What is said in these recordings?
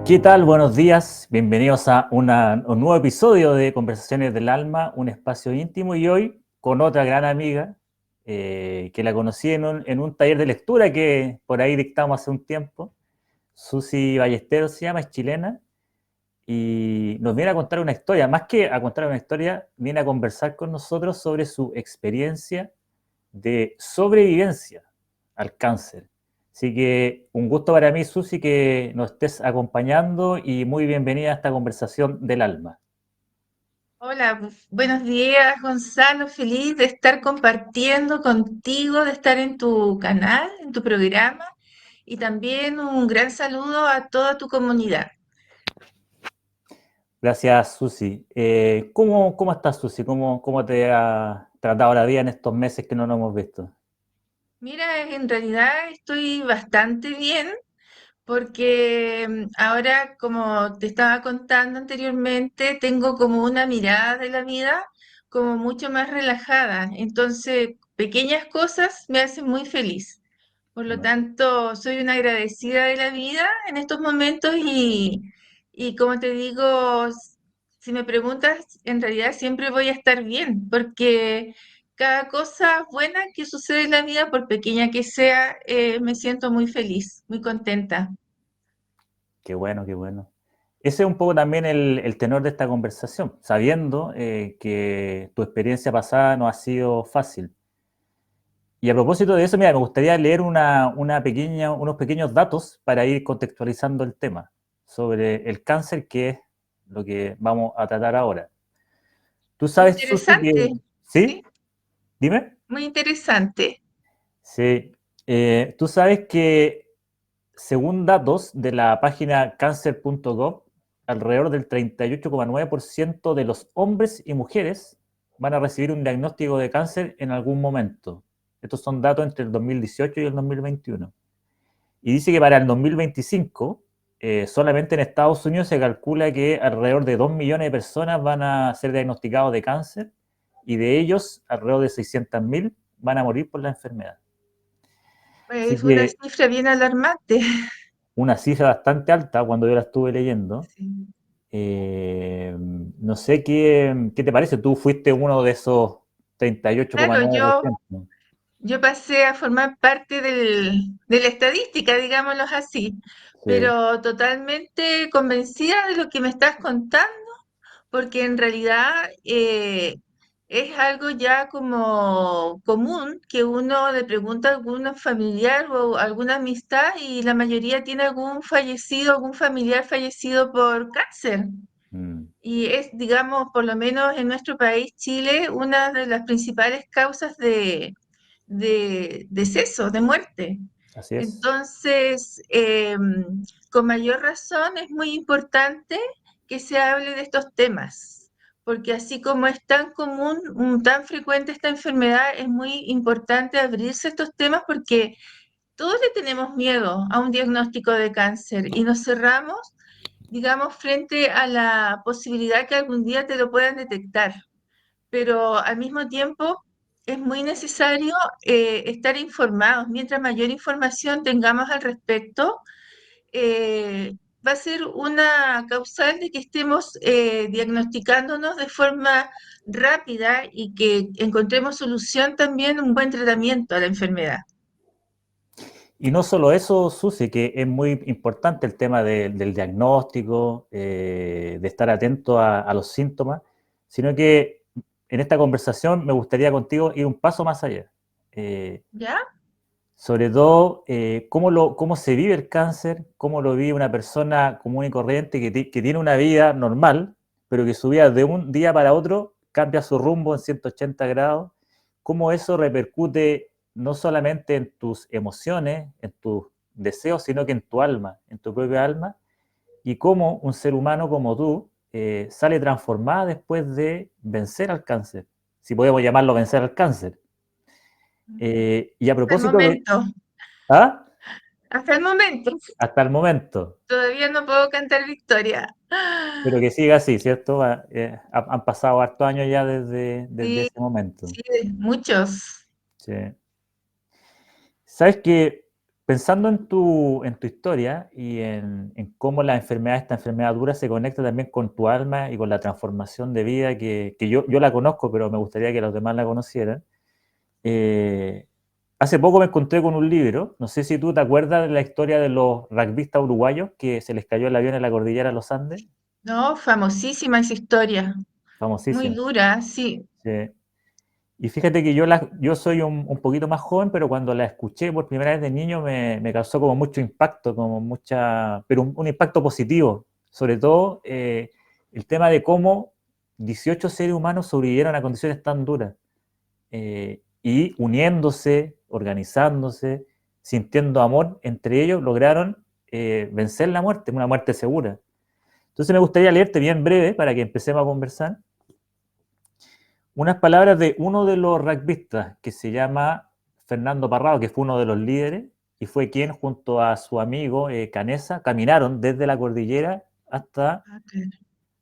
¿Qué tal? Buenos días. Bienvenidos a un nuevo episodio de Conversaciones del Alma, un espacio íntimo y hoy con otra gran amiga que la conocí en un taller de lectura que por ahí dictamos hace un tiempo. Susi Ballesteros se llama, es chilena y nos viene a contar una historia. Más que a contar una historia, viene a conversar con nosotros sobre su experiencia de sobrevivencia al cáncer. Así que un gusto para mí, Susi, que nos estés acompañando y muy bienvenida a esta conversación del alma. Hola, buenos días, Gonzalo. Feliz de estar compartiendo contigo, de estar en tu canal, en tu programa, y también un gran saludo a toda tu comunidad. Gracias, Susi. ¿Cómo estás, Susi? ¿Cómo te ha tratado la vida en estos meses que no nos hemos visto? Mira, en realidad estoy bastante bien porque ahora, como te estaba contando anteriormente, tengo como una mirada de la vida como mucho más relajada. Entonces, pequeñas cosas me hacen muy feliz. Por lo No. tanto, soy una agradecida de la vida en estos momentos y como te digo, si me preguntas, en realidad siempre voy a estar bien, porque cada cosa buena que sucede en la vida, por pequeña que sea, me siento muy feliz, muy contenta. Qué bueno, qué bueno. Ese es un poco también el tenor de esta conversación, sabiendo que tu experiencia pasada no ha sido fácil. Y a propósito de eso, mira, me gustaría leer unos pequeños datos para ir contextualizando el tema sobre el cáncer, que es lo que vamos a tratar ahora. Tú sabes, Susi, que... Interesante, ¿sí? ¿Sí? Dime. Muy interesante. Sí. Tú sabes que según datos de la página cancer.gov, alrededor del 38,9% de los hombres y mujeres van a recibir un diagnóstico de cáncer en algún momento. Estos son datos entre el 2018 y el 2021. Y dice que para el 2025, solamente en Estados Unidos se calcula que alrededor de 2 millones de personas van a ser diagnosticados de cáncer y de ellos alrededor de 600.000 van a morir por la enfermedad. Así Es una que cifra bien alarmante. una cifra bastante alta cuando yo la estuve leyendo. Sí. No sé qué te parece, tú fuiste uno de esos Claro, yo 38,9%. Yo pasé a formar parte de la estadística, digámoslo así, Sí. pero totalmente convencida de lo que me estás contando, porque en realidad es algo ya como común que uno le pregunta a algún familiar o alguna amistad y la mayoría tiene algún fallecido, algún familiar fallecido por cáncer. Mm, Y es, digamos, por lo menos en nuestro país, Chile, una de las principales causas de deceso, de muerte. así es. Entonces, con mayor razón es muy importante que se hable de estos temas, porque así como es tan común, tan frecuente esta enfermedad, es muy importante abrirse a estos temas porque todos le tenemos miedo a un diagnóstico de cáncer y nos cerramos, digamos, frente a la posibilidad que algún día te lo puedan detectar, pero al mismo tiempo es muy necesario estar informados. Mientras mayor información tengamos al respecto, va a ser una causal de que estemos diagnosticándonos de forma rápida y que encontremos solución también, un buen tratamiento a la enfermedad. Y no solo eso, Susi, que es muy importante el tema del diagnóstico, de estar atento a los síntomas, sino que en esta conversación me gustaría contigo ir un paso más allá. Eh, ¿Ya? Sobre todo, cómo se vive el cáncer, cómo lo vive una persona común y corriente que tiene una vida normal, pero que su vida de un día para otro cambia su rumbo en 180 grados, cómo eso repercute no solamente en tus emociones, en tus deseos, sino que en tu alma, en tu propia alma, y cómo un ser humano como tú sale transformada después de vencer al cáncer, si podemos llamarlo vencer al cáncer. Y a Hasta el propósito de... momento, ¿Ah? hasta el momento, Hasta el momento. todavía no puedo cantar victoria. Pero que siga así, ¿cierto? Han pasado hartos años ya desde Sí, ese momento. sí, muchos. Sí. ¿Sabes que pensando en tu historia y en cómo la enfermedad, esta enfermedad dura, se conecta también con tu alma y con la transformación de vida que yo la conozco, pero me gustaría que los demás la conocieran. Eh, Hace poco me encontré con un libro, no sé si tú te acuerdas de la historia de los rugbyistas uruguayos que se les cayó el avión en la cordillera de los Andes, No, famosísima esa historia, muy famosísimo. dura, sí. Sí. Y fíjate que yo soy un poquito más joven, pero cuando la escuché por primera vez de niño me causó como mucho impacto, como mucha, pero un impacto positivo. Sobre todo el tema de cómo 18 seres humanos sobrevivieron a condiciones tan duras y uniéndose, organizándose, sintiendo amor entre ellos, lograron vencer la muerte, una muerte segura. Entonces me gustaría leerte bien breve para que empecemos a conversar unas palabras de uno de los rugbyistas que se llama Fernando Parrado, que fue uno de los líderes y fue quien junto a su amigo Canesa caminaron desde la cordillera Ah, claro.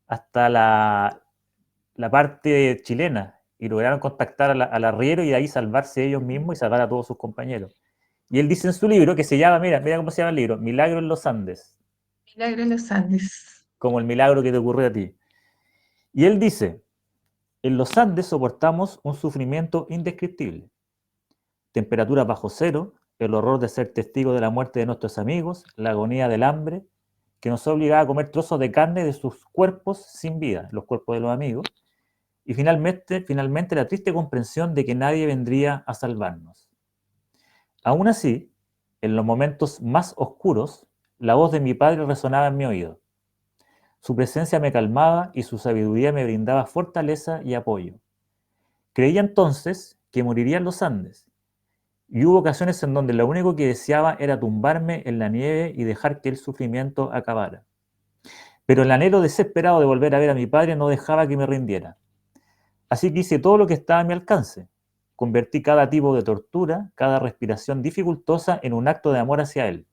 hasta la parte chilena y lograron contactar al arriero y de ahí salvarse ellos mismos y salvar a todos sus compañeros. Y él dice en su libro que se llama, mira cómo se llama el libro, Milagro en los Andes, Milagro en los Andes. como el milagro que te ocurrió a ti. Y él dice, en los Andes soportamos un sufrimiento indescriptible. Temperaturas bajo cero, el horror de ser testigo de la muerte de nuestros amigos, la agonía del hambre, que nos obligaba a comer trozos de carne de sus cuerpos sin vida, los cuerpos de los amigos, y finalmente la triste comprensión de que nadie vendría a salvarnos. Aún así, en los momentos más oscuros, la voz de mi padre resonaba en mi oído. Su presencia me calmaba y su sabiduría me brindaba fortaleza y apoyo. Creía entonces que moriría en los Andes, y hubo ocasiones en donde lo único que deseaba era tumbarme en la nieve y dejar que el sufrimiento acabara. Pero el anhelo desesperado de volver a ver a mi padre no dejaba que me rindiera. Así que hice todo lo que estaba a mi alcance. Convertí cada tipo de tortura, cada respiración dificultosa en un acto de amor hacia él.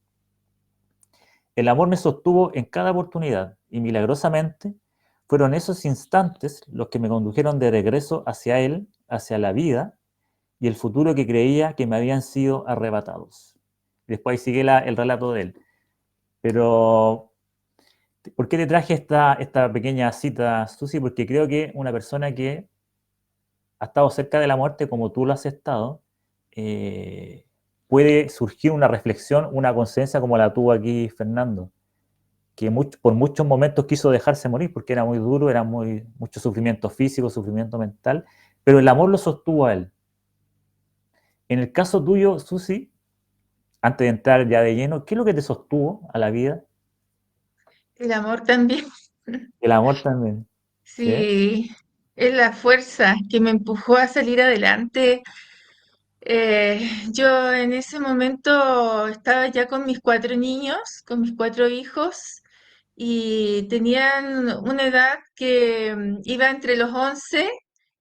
El amor me sostuvo en cada oportunidad y milagrosamente fueron esos instantes los que me condujeron de regreso hacia él, hacia la vida y el futuro que creía que me habían sido arrebatados. Después sigue el relato de él. Pero, ¿por qué te traje esta pequeña cita, Susi? Porque creo que una persona que ha estado cerca de la muerte, como tú lo has estado, eh, puede surgir una reflexión, una conciencia como la tuvo aquí Fernando, que por muchos momentos quiso dejarse morir porque era muy duro, era mucho sufrimiento físico, sufrimiento mental, pero el amor lo sostuvo a él. En el caso tuyo, Susi, antes de entrar ya de lleno, ¿qué es lo que te sostuvo a la vida? El amor también, El amor también, ¿sí? sí, es la fuerza que me empujó a salir adelante. Yo en ese momento estaba ya con mis 4 niños, con mis 4 hijos, y tenían una edad que iba entre los 11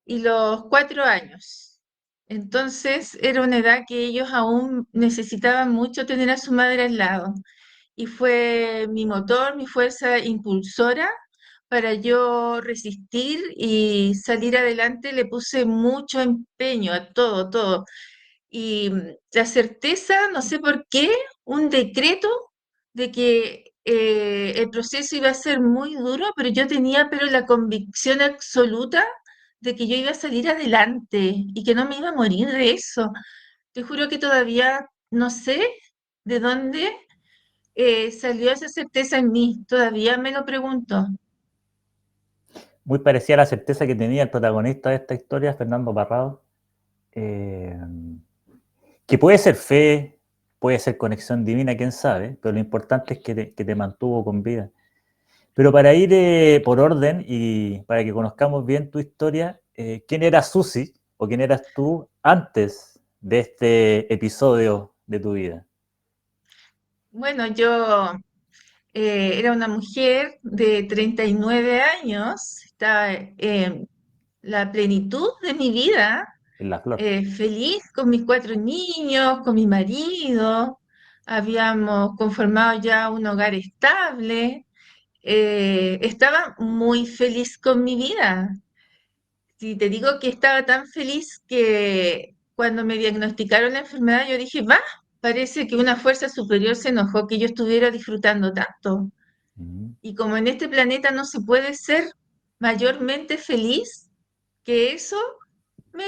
y los 4 años. Entonces era una edad que ellos aún necesitaban mucho tener a su madre al lado. Y fue mi motor, mi fuerza impulsora para yo resistir y salir adelante. Le puse mucho empeño a todo, todo. Y la certeza, no sé por qué, un decreto de que el proceso iba a ser muy duro, pero yo tenía pero la convicción absoluta de que yo iba a salir adelante y que no me iba a morir de eso. Te juro que todavía no sé de dónde salió esa certeza en mí, todavía me lo pregunto. Muy parecida a la certeza que tenía el protagonista de esta historia, Fernando Parrado, eh, que puede ser fe, puede ser conexión divina, quién sabe, pero lo importante es que te mantuvo con vida. Pero para ir por orden y para que conozcamos bien tu historia, ¿quién era Susi o quién eras tú antes de este episodio de tu vida? Bueno, yo era una mujer de 39 años, estaba en la plenitud de mi vida, En la flor. feliz con mis 4 niños, con mi marido, habíamos conformado ya un hogar estable, estaba muy feliz con mi vida. Si te digo que estaba tan feliz que cuando me diagnosticaron la enfermedad, yo dije, va. parece que una fuerza superior se enojó que yo estuviera disfrutando tanto. Mm. Y como en este planeta no se puede ser mayormente feliz que eso, me,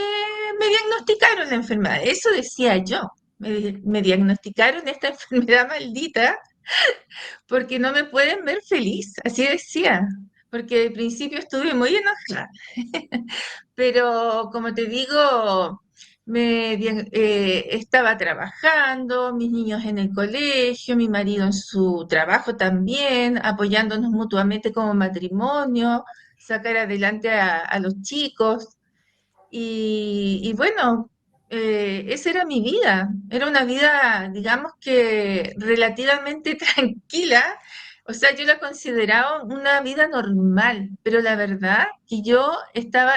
me diagnosticaron la enfermedad. Eso decía yo. Me diagnosticaron esta enfermedad maldita porque no me pueden ver feliz. Así decía. Porque al principio estuve muy enojada. Pero como te digo, estaba trabajando, mis niños en el colegio, mi marido en su trabajo también, apoyándonos mutuamente como matrimonio, sacar adelante a los chicos. Y bueno, esa era mi vida. Era una vida, digamos que relativamente tranquila. O sea, yo la consideraba una vida normal, pero la verdad que yo estaba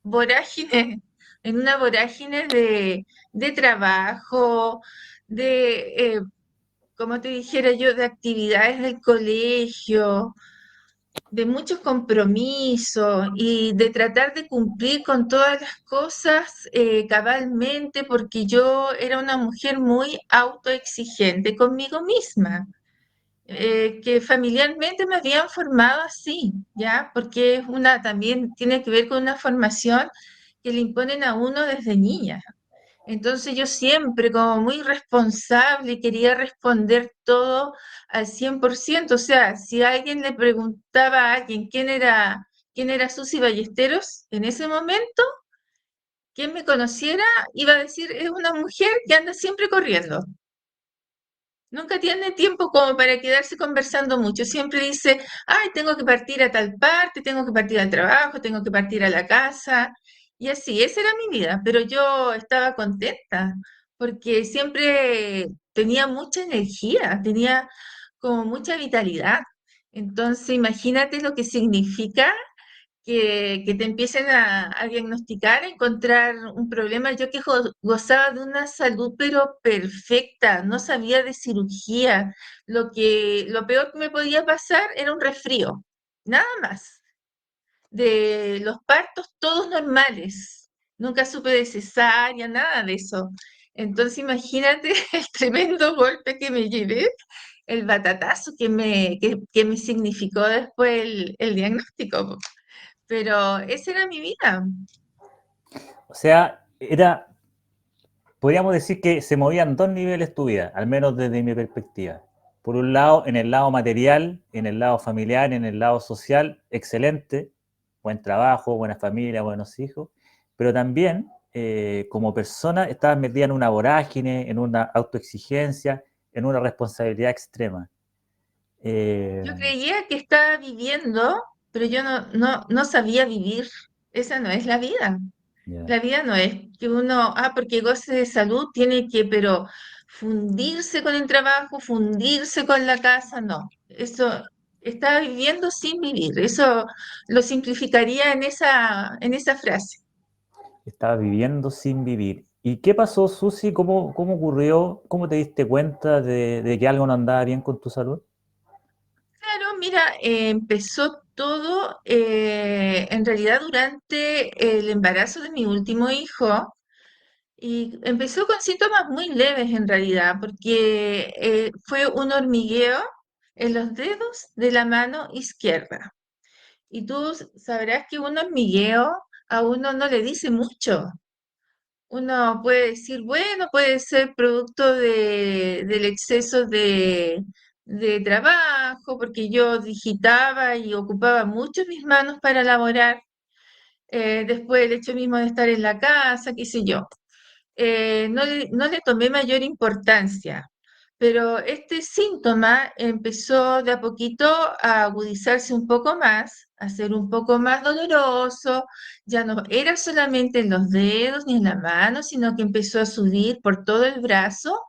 vorágine, en una vorágine de trabajo, de, como te dijera yo, de actividades del colegio, de muchos compromisos y de tratar de cumplir con todas las cosas cabalmente, porque yo era una mujer muy autoexigente conmigo misma, que familiarmente me habían formado así, ¿ya? Porque es una, también tiene que ver con una formación que le imponen a uno desde niña. Entonces yo siempre como muy responsable quería responder todo al 100%. O sea, si alguien le preguntaba a alguien quién era Susy Ballesteros en ese momento, quien me conociera iba a decir, es una mujer que anda siempre corriendo. Nunca tiene tiempo como para quedarse conversando mucho. Siempre dice, ay, tengo que partir a tal parte, tengo que partir al trabajo, tengo que partir a la casa. Y así, esa era mi vida. Pero yo estaba contenta porque siempre tenía mucha energía, tenía como mucha vitalidad. Entonces, imagínate lo que significa que te empiecen a diagnosticar, a encontrar un problema. Yo que gozaba de una salud pero perfecta, no sabía de cirugía. Lo peor que me podía pasar era un resfrío, nada más. De los partos todos normales. Nunca supe de cesárea, nada de eso. Entonces imagínate el tremendo golpe que me llevé, el batatazo que me significó después el diagnóstico. Pero esa era mi vida. O sea, era, podríamos decir que se movían dos niveles tu vida, al menos desde mi perspectiva. Por un lado, en el lado material, en el lado familiar, en el lado social, excelente, buen trabajo, buena familia, buenos hijos, pero también como persona estabas metida en una vorágine, en una autoexigencia, en una responsabilidad extrema. Eh, Yo creía que estaba viviendo, pero yo no sabía vivir. Esa no es la vida. yeah. La vida no es que uno, porque goce de salud, tiene que, pero fundirse con el trabajo, fundirse con la casa, no. Eso estaba viviendo sin vivir. Eso lo simplificaría en esa frase. Estaba viviendo sin vivir. ¿Y qué pasó, Susi? ¿Cómo ocurrió? ¿Cómo te diste cuenta de que algo no andaba bien con tu salud? Claro, mira, empezó todo en realidad durante el embarazo de mi último hijo y empezó con síntomas muy leves en realidad, porque fue un hormigueo en los dedos de la mano izquierda. Y tú sabrás que un hormigueo a uno no le dice mucho. Uno puede decir, bueno, puede ser producto del exceso de trabajo, porque yo digitaba y ocupaba mucho mis manos para elaborar, después el hecho mismo de estar en la casa, qué sé yo. No le tomé mayor importancia, pero este síntoma empezó de a poquito a agudizarse un poco más, a ser un poco más doloroso, ya no era solamente en los dedos ni en la mano, sino que empezó a subir por todo el brazo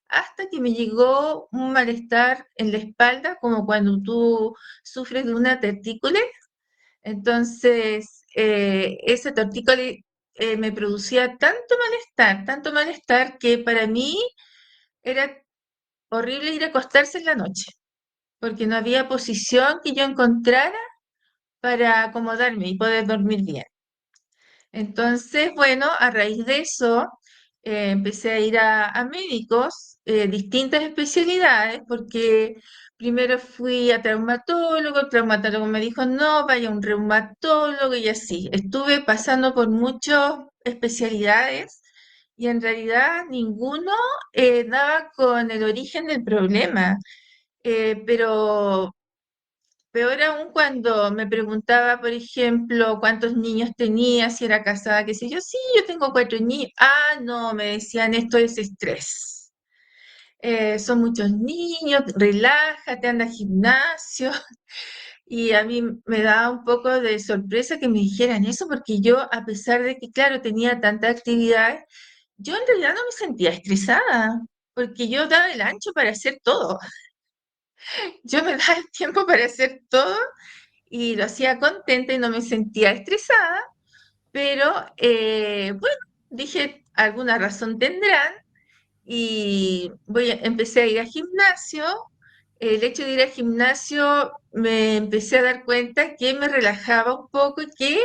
hasta que me llegó un malestar en la espalda, como cuando tú sufres de una tortícolis. Entonces, esa tortícolis me producía tanto malestar, que para mí era horrible ir a acostarse en la noche, porque no había posición que yo encontrara para acomodarme y poder dormir bien. Entonces, bueno, a raíz de eso, empecé a ir a médicos, distintas especialidades, porque primero fui a traumatólogo, el traumatólogo me dijo, no, vaya a un reumatólogo y así. Estuve pasando por muchas especialidades y en realidad ninguno daba con el origen del problema. Pero peor aún cuando me preguntaba, por ejemplo, cuántos niños tenía, si era casada, qué sé yo. Sí, yo tengo 4 niños. Ah, no, me decían, esto es estrés. Son muchos niños, relájate, anda al gimnasio. Y a mí me daba un poco de sorpresa que me dijeran eso, porque yo, a pesar de que, claro, tenía tanta actividad, yo en realidad no me sentía estresada, porque yo daba el ancho para hacer todo. Yo me daba el tiempo para hacer todo y lo hacía contenta y no me sentía estresada, pero bueno, dije, alguna razón tendrán y empecé a ir al gimnasio. El hecho de ir al gimnasio me empecé a dar cuenta que me relajaba un poco y que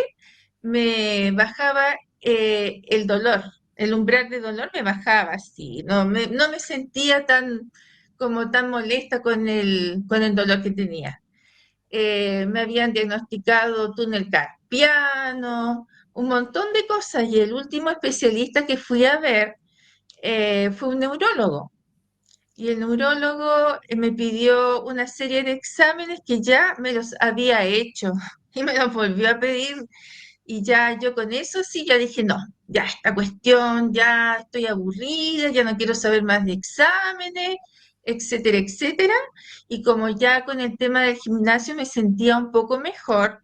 me bajaba el dolor, el umbral de dolor me bajaba así, no me sentía tan molesta con el dolor que tenía. Me habían diagnosticado túnel carpiano, un montón de cosas, y el último especialista que fui a ver fue un neurólogo. Y el neurólogo me pidió una serie de exámenes que ya me los había hecho y me los volvió a pedir. Y ya yo con eso sí, ya dije, no, ya esta cuestión, ya estoy aburrida, ya no quiero saber más de exámenes, etcétera, etcétera. Y como ya con el tema del gimnasio me sentía un poco mejor,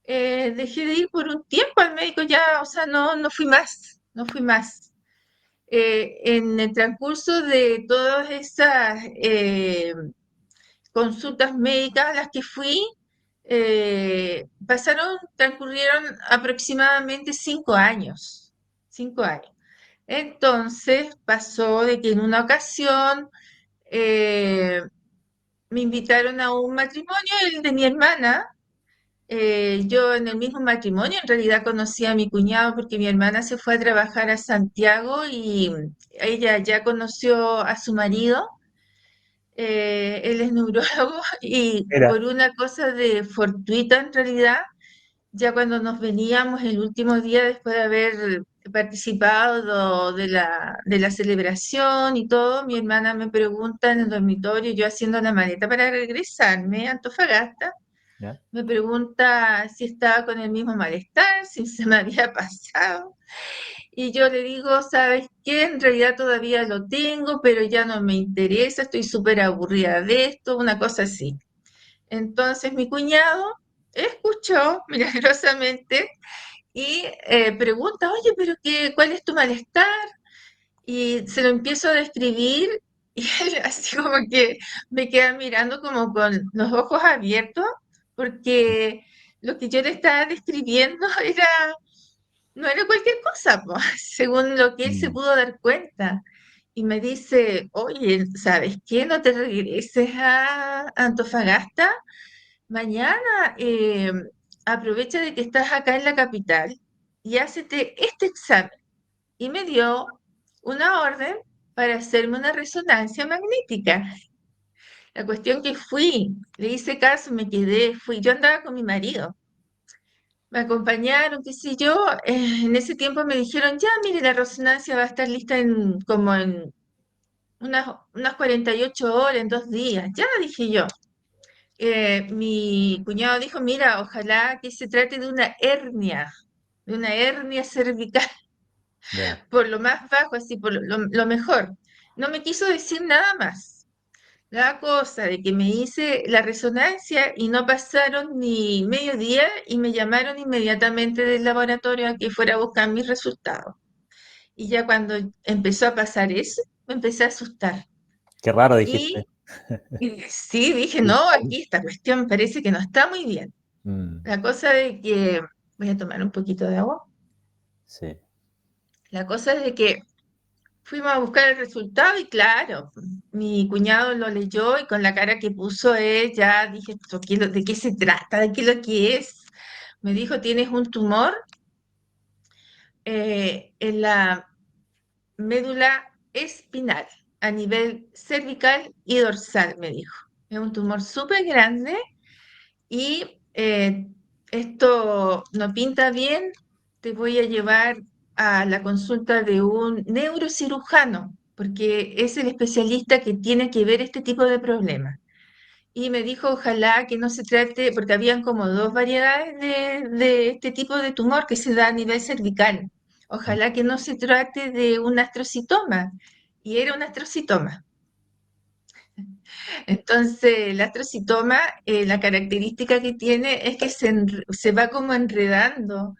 dejé de ir por un tiempo al médico ya, o sea, no fui más, no fui más. En el transcurso de todas esas consultas médicas a las que fui, transcurrieron aproximadamente 5 años. 5 años. Entonces pasó de que en una ocasión eh, me invitaron a un matrimonio, el de mi hermana. Yo en el mismo matrimonio en realidad conocí a mi cuñado porque mi hermana se fue a trabajar a Santiago y ella ya conoció a su marido. Él es neurólogo y por Era, una cosa de fortuita en realidad, ya cuando nos veníamos el último día después de haber participado de la celebración y todo, mi hermana me pregunta en el dormitorio, yo haciendo la maleta para regresarme a Antofagasta, ¿ya? me pregunta si estaba con el mismo malestar, si se me había pasado. Y yo le digo, ¿sabes qué? En realidad todavía lo tengo, pero ya no me interesa, estoy súper aburrida de esto, una cosa así. Entonces mi cuñado escuchó milagrosamente y pregunta, oye, pero ¿cuál es tu malestar? Y se lo empiezo a describir y él así como que me queda mirando como con los ojos abiertos, porque lo que yo le estaba describiendo no era cualquier cosa, po, según lo que él se Mm, pudo dar cuenta. Y me dice, oye, ¿sabes qué? No te regreses a Antofagasta. Mañana aprovecha de que estás acá en la capital y hácete este examen. Y me dio una orden para hacerme una resonancia magnética. La cuestión que fui, le hice caso, me quedé, fui, yo andaba con mi marido. Me acompañaron, qué sé yo. En ese tiempo me dijeron, ya, mire, la resonancia va a estar lista como en unas 48 horas, en 2 días. Ya, dije yo. Mi cuñado dijo, mira, ojalá que se trate de una hernia cervical, ya. por lo más bajo, así, por lo mejor. No me quiso decir nada más. La cosa de que me hice la resonancia y no pasaron ni medio día y me llamaron inmediatamente del laboratorio a que fuera a buscar mis resultados. Y ya cuando empezó a pasar eso, me empecé a asustar. Qué raro Y, dijiste. y sí, dije, no, aquí esta cuestión parece que no está muy bien. Mm, La cosa de que, voy a tomar un poquito de agua. sí. La cosa es de que fuimos a buscar el resultado y claro, mi cuñado lo leyó y con la cara que puso él, ya dije, ¿De qué se trata? ¿De qué es lo que es? Me dijo, tienes un tumor en la médula espinal a nivel cervical y dorsal, me dijo. Es un tumor súper grande y esto no pinta bien. Te voy a llevar a la consulta de un neurocirujano, porque es el especialista que tiene que ver este tipo de problemas. Y me dijo, ojalá que no se trate, porque habían como dos variedades de este tipo de tumor que se da a nivel cervical. Ojalá que no se trate de un astrocitoma. Y era un astrocitoma. Entonces, el astrocitoma, la característica que tiene es que se va como enredando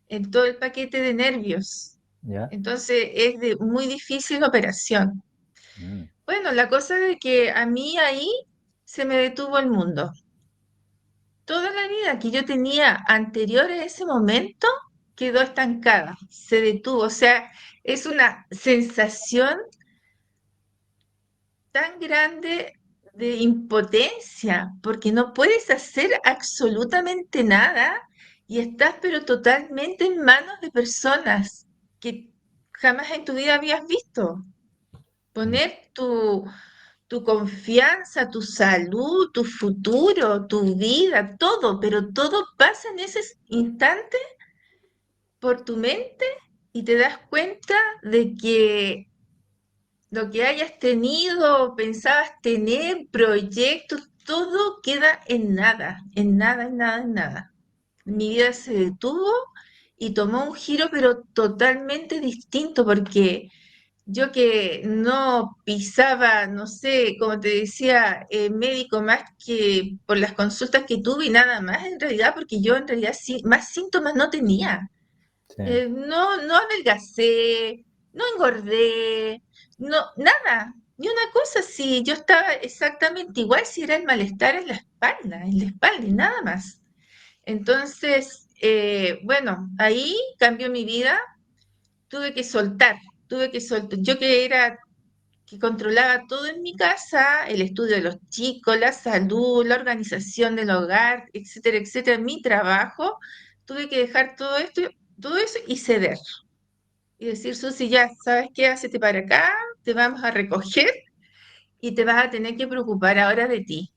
en todo el paquete de nervios. ¿Ya? Entonces, es de muy difícil operación. Mm, Bueno, la cosa de que a mí ahí se me detuvo el mundo. Toda la vida que yo tenía anterior a ese momento quedó estancada, se detuvo. O sea, es una sensación tan grande de impotencia, porque no puedes hacer absolutamente nada y estás pero totalmente en manos de personas que jamás en tu vida habías visto. mm. Poner tu confianza, tu salud, tu futuro, tu vida, todo, pero todo pasa en ese instante por tu mente y te das cuenta de que lo que hayas tenido, pensabas tener, proyectos, todo queda en nada, en nada, en nada, en nada. Mi vida se detuvo y tomó un giro, pero totalmente distinto, porque yo que no pisaba, no sé, como te decía, médico más que por las consultas que tuve y nada más, en realidad, porque yo en realidad sí, más síntomas no tenía. Sí, No adelgacé, no engordé, no, nada, ni una cosa así. Yo estaba exactamente igual si era el malestar en la espalda y nada más. Entonces, bueno, ahí cambió mi vida, tuve que soltar, tuve que soltar. Yo que controlaba todo en mi casa, el estudio de los chicos, la salud, la organización del hogar, etcétera, etcétera, mi trabajo, tuve que dejar todo eso y ceder. Y decir, Susi, ya, ¿sabes qué? Hacete para acá, te vamos a recoger y te vas a tener que preocupar ahora de ti.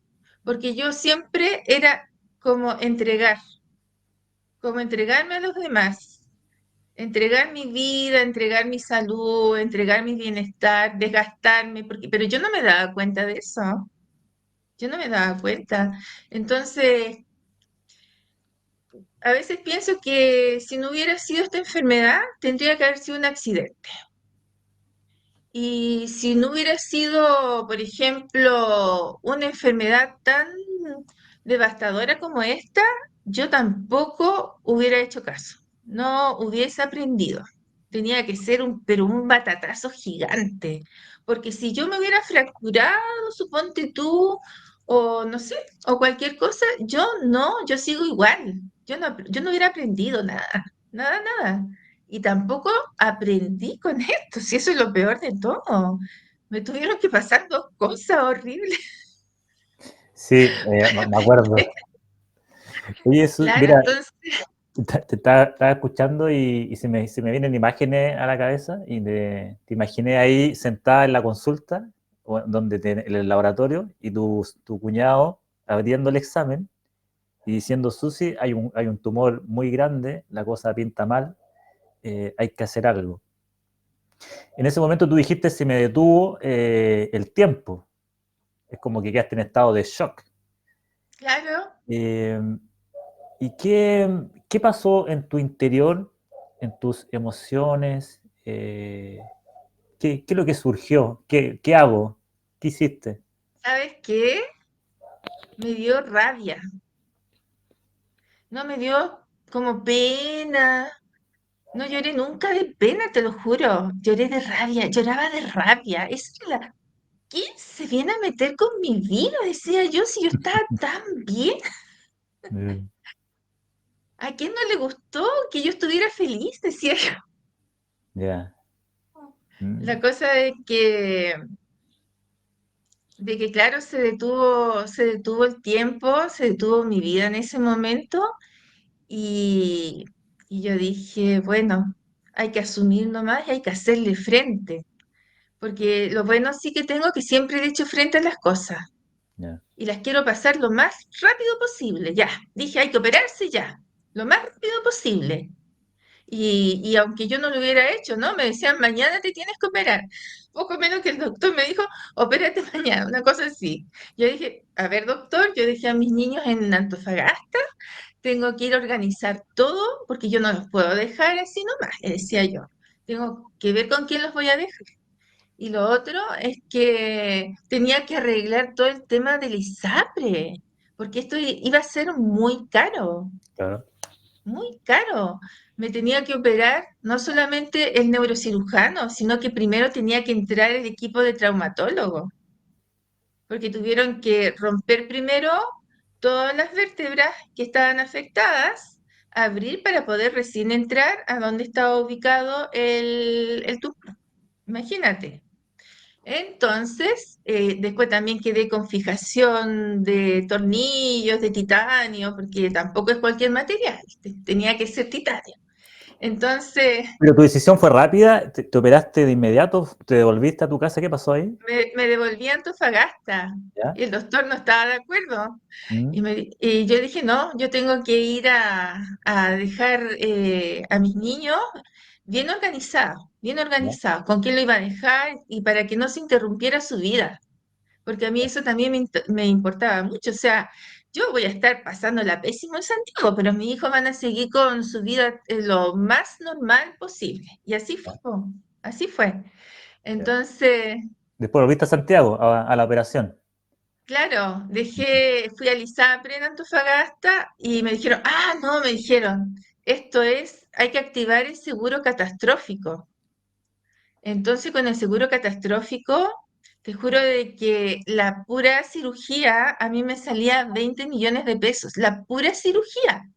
Porque yo siempre era como como entregarme a los demás, entregar mi vida, entregar mi salud, entregar mi bienestar, desgastarme, pero yo no me daba cuenta de eso, yo no me daba cuenta. Entonces, a veces pienso que si no hubiera sido esta enfermedad, tendría que haber sido un accidente. Y si no hubiera sido, por ejemplo, una enfermedad tan devastadora como esta, yo tampoco hubiera hecho caso, no hubiese aprendido. Tenía que ser pero un batatazo gigante, porque si yo me hubiera fracturado, suponte tú, o no sé, o cualquier cosa, yo sigo igual. Yo no hubiera aprendido nada, nada, nada. Y tampoco aprendí con esto, si eso es lo peor de todo. Me tuvieron que pasar dos cosas horribles. sí, me acuerdo. Oye, Claro, mira, entonces, estaba escuchando y se me vienen imágenes a la cabeza y te imaginé ahí sentada en la consulta, en el laboratorio, y tu cuñado abriendo el examen y diciendo, Susi, hay un tumor muy grande, la cosa pinta mal, hay que hacer algo. En ese momento tú dijiste, se me detuvo el tiempo. Es como que quedaste en estado de shock. claro, Eh, ¿Y qué pasó en tu interior, en tus emociones? ¿Qué es lo que surgió? ¿Qué hago? ¿Qué hiciste? ¿sabes qué? Me dio rabia. No me dio como pena. No lloré nunca de pena, te lo juro. Lloré de rabia, lloraba de rabia. ¿Quién se viene a meter con mi vida? Decía yo, si yo estaba tan bien. Mm, ¿A quién no le gustó que yo estuviera feliz? Decía yo. ya. La Mm, cosa de que claro, se detuvo el tiempo, se detuvo mi vida en ese momento y, y yo dije, bueno. hay que asumir nomás y hay que hacerle frente. Porque lo bueno sí que tengo que siempre le echo frente a las cosas Ya. y las quiero pasar lo más rápido posible. Ya, dije, hay que operarse ya, lo más rápido posible. Y aunque yo no lo hubiera hecho, ¿no? Me decían, mañana te tienes que operar. Poco menos que el doctor me dijo, opérate mañana, una cosa así. Yo dije, a ver, doctor, yo dejé a mis niños en Antofagasta, tengo que ir a organizar todo porque yo no los puedo dejar así nomás, le decía yo. Tengo que ver con quién los voy a dejar. Y lo otro es que tenía que arreglar todo el tema del ISAPRE, porque esto iba a ser Claro. muy caro. Me tenía que operar no solamente el neurocirujano, sino que primero tenía que entrar el equipo de traumatólogo, porque tuvieron que romper primero todas las vértebras que estaban afectadas, abrir para poder recién entrar a donde estaba ubicado el tumor. Imagínate. Entonces, después también quedé con fijación de tornillos, de titanio, porque tampoco es cualquier material, tenía que ser titanio. Entonces, Pero tu decisión fue rápida, te operaste de inmediato, te devolviste a tu casa, ¿qué pasó ahí? me devolví a Antofagasta ¿Ya? y el doctor no estaba de acuerdo. Mm, Y yo dije, no, yo tengo que ir a dejar a mis niños bien ¿ya? organizados, con quién lo iba a dejar y para que no se interrumpiera su vida. Porque a mí eso también me importaba mucho. O sea, yo voy a estar pasándola pésimo en Santiago, pero mis hijos van a seguir con su vida lo más normal posible. Y así fue, Ya, po, así fue. ya. Entonces, Después volviste a Santiago, a la operación. claro, fui al ISAPRE en Antofagasta y me dijeron, no, me dijeron, hay que activar el seguro catastrófico. Entonces, con el seguro catastrófico, te juro de que la pura cirugía a mí me salía 20 millones de pesos, la pura cirugía.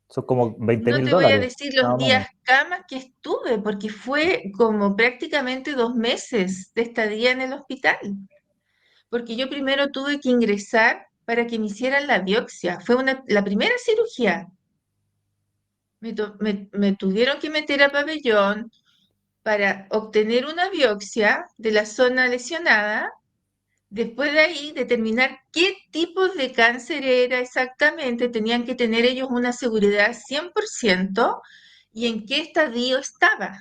Son como 20 No mil te voy a dólares, decir más los o menos. días camas que estuve, porque fue como prácticamente 2 meses de estadía en el hospital, porque yo primero tuve que ingresar para que me hicieran la biopsia. Fue la primera cirugía. Me tuvieron que meter a pabellón para obtener una biopsia de la zona lesionada. Después de ahí, determinar qué tipo de cáncer era exactamente, tenían que tener ellos una seguridad 100% y en qué estadio estaba.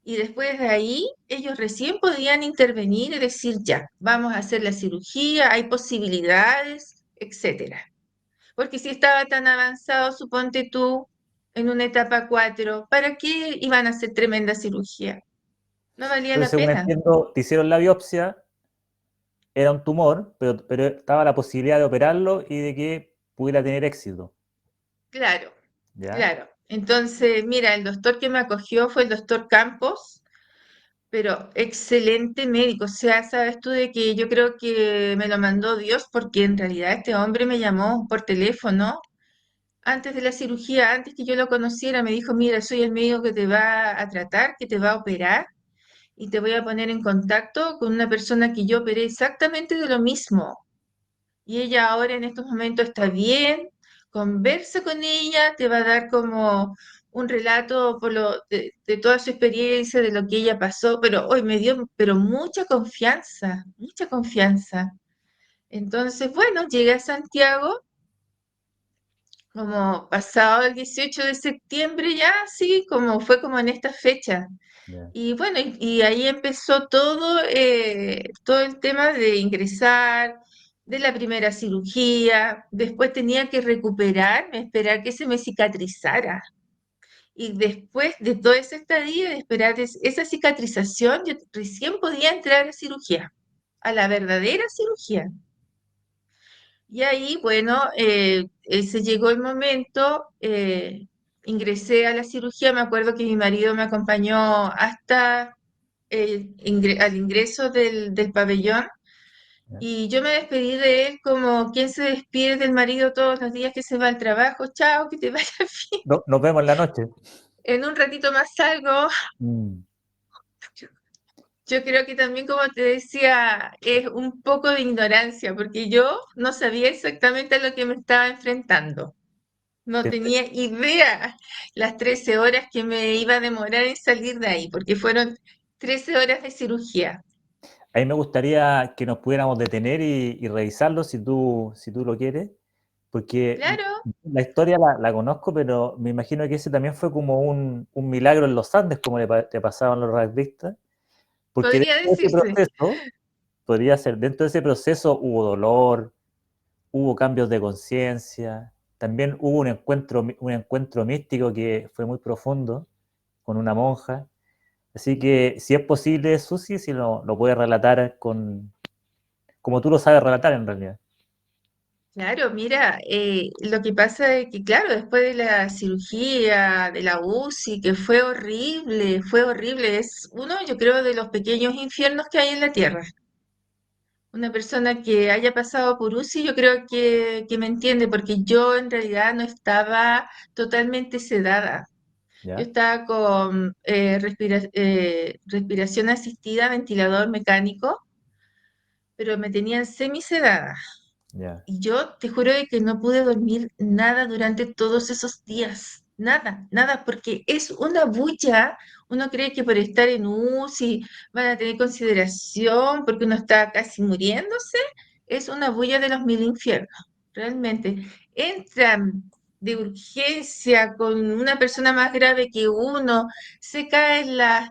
Y después de ahí, ellos recién podían intervenir y decir, ya, vamos a hacer la cirugía, hay posibilidades, etcétera. Porque si estaba tan avanzado, suponte tú, en una etapa 4, ¿para qué iban a hacer tremenda cirugía? No valía Entonces, la según pena. entiendo, te hicieron la biopsia, era un tumor, pero estaba la posibilidad de operarlo y de que pudiera tener éxito. Claro, ¿Ya? claro. Entonces, mira, el doctor que me acogió fue el doctor Campos, pero excelente médico. O sea, sabes tú de que yo creo que me lo mandó Dios porque en realidad este hombre me llamó por teléfono antes de la cirugía, antes que yo lo conociera, me dijo, mira, soy el médico que te va a tratar, que te va a operar y te voy a poner en contacto con una persona que yo operé exactamente de lo mismo. Y ella ahora en estos momentos está bien, conversa con ella, te va a dar como un relato de toda su experiencia, de lo que ella pasó, pero hoy me dio pero mucha confianza, mucha confianza. Entonces, bueno, llegué a Santiago como pasado el 18 de septiembre ya, sí, como fue como en esta fecha. Ya. Y bueno, y ahí empezó todo el tema de ingresar, de la primera cirugía, después tenía que recuperarme, esperar que se me cicatrizara. Y después de toda esa estadía, de esperar esa cicatrización, yo recién podía entrar a cirugía, a la verdadera cirugía. Y ahí, bueno, se llegó el momento, ingresé a la cirugía, me acuerdo que mi marido me acompañó hasta al ingreso del pabellón Ya. y yo me despedí de él como quien se despide del marido todos los días que se va al trabajo. Chao, que te vaya bien. Nos vemos en la noche. En un ratito más salgo. Mm, Yo, yo creo que también, como te decía, es un poco de ignorancia, porque yo no sabía exactamente a lo que me estaba enfrentando. No tenía idea las 13 horas que me iba a demorar en salir de ahí, porque fueron 13 horas de cirugía. Ahí me gustaría que nos pudiéramos detener y revisarlo si tú lo quieres, porque Claro, la historia la conozco, pero me imagino que ese también fue como un milagro en los Andes, como te pasaban los rugbyistas, porque podría dentro de ese decirse. proceso, podría ser, dentro de ese proceso hubo dolor, hubo cambios de conciencia, también hubo un encuentro místico que fue muy profundo con una monja. Así que si es posible, Susi, si lo puedes relatar como tú lo sabes relatar en realidad. Claro, mira, lo que pasa es que, claro, después de la cirugía, de la UCI, que fue horrible, es uno, yo creo, de los pequeños infiernos que hay en la tierra. Una persona que haya pasado por UCI, yo creo que me entiende, porque yo en realidad no estaba totalmente sedada. Yo ¿Ya? estaba con respiración asistida, ventilador mecánico, pero me tenían semisedada. Ya, Y yo te juro de que no pude dormir nada durante todos esos días. Nada, nada, porque es una bulla. Uno cree que por estar en UCI van a tener consideración, porque uno está casi muriéndose. Es una bulla de los mil infiernos, realmente. Entran de urgencia con una persona más grave que uno, se caen las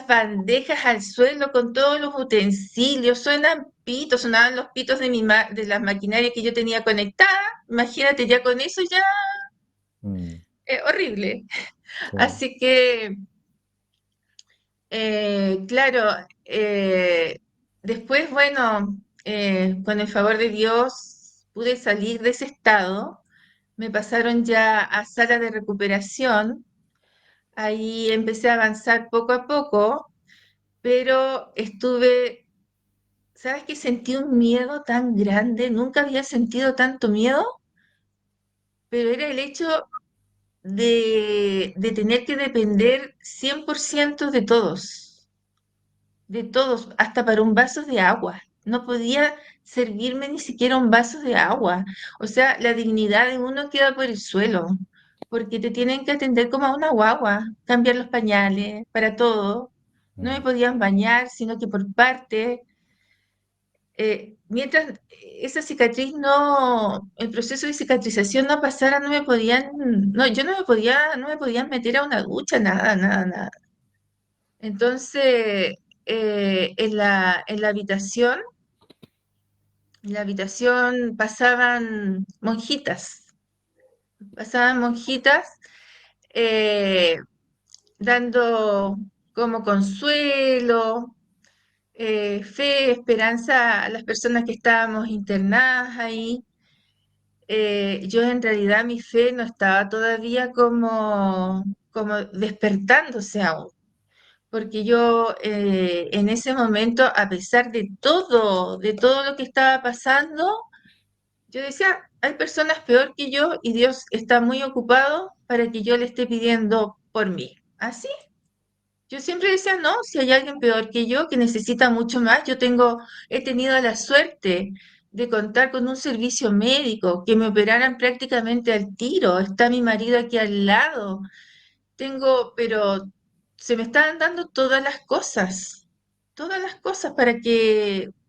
bandejas al suelo con todos los utensilios, suenan pitos, sonaban los pitos de de la maquinaria que yo tenía conectada. Imagínate, ya con eso ya mm, horrible. sí, Así que, claro, después, bueno, con el favor de Dios pude salir de ese estado. Me pasaron ya a sala de recuperación. Ahí empecé a avanzar poco a poco, pero estuve. ¿Sabes que sentí un miedo tan grande? Nunca había sentido tanto miedo, pero era el hecho de tener que depender 100% de todos, hasta para un vaso de agua. No podía servirme ni siquiera un vaso de agua. O sea, la dignidad de uno queda por el suelo, porque te tienen que atender como a una guagua, cambiar los pañales, para todo. No me mm, podían bañar, sino que por parte. Mientras esa cicatriz no, el proceso de cicatrización no pasara, no me podían, no, yo no me podían meter a una ducha, nada, nada, nada. Entonces, en la habitación pasaban monjitas eh, dando como consuelo, fe, esperanza a las personas que estábamos internadas ahí. Yo en realidad mi fe no estaba todavía como despertándose aún, porque yo en ese momento, a pesar de todo lo que estaba pasando, yo decía, hay personas peor que yo y Dios está muy ocupado para que yo le esté pidiendo por mí. Así, yo siempre decía, no, si hay alguien peor que yo que necesita mucho más, he tenido la suerte de contar con un servicio médico, que me operaran prácticamente al tiro, está mi marido aquí al lado, pero se me estaban dando todas las cosas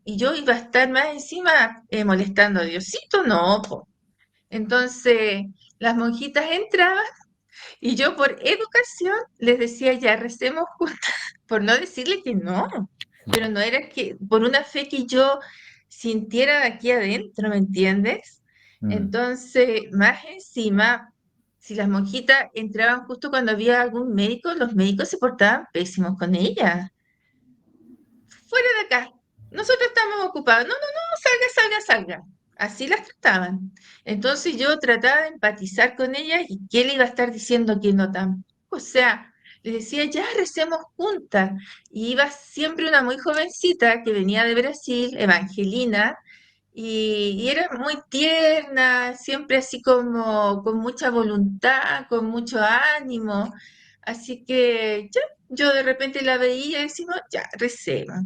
y yo iba a estar más encima molestando a Diosito, no, po. Entonces, las monjitas entraban y yo por educación les decía, ya recemos juntas, por no decirle que no, pero no era que, por una fe que yo sintiera de aquí adentro, ¿me entiendes? mm. Entonces, más encima, si las monjitas entraban justo cuando había algún médico, los médicos se portaban pésimos con ellas. Fuera de acá, nosotros estamos ocupados. No, no, no, salga, salga, salga. Así las trataban. Entonces yo trataba de empatizar con ellas y ¿qué le iba a estar diciendo que no tampoco? O sea, les decía, ya recemos juntas. Y iba siempre una muy jovencita que venía de Brasil, Evangelina, y era muy tierna, siempre así como con mucha voluntad, con mucho ánimo. Así que ya, yo de repente la veía y decimos, ya, recemos.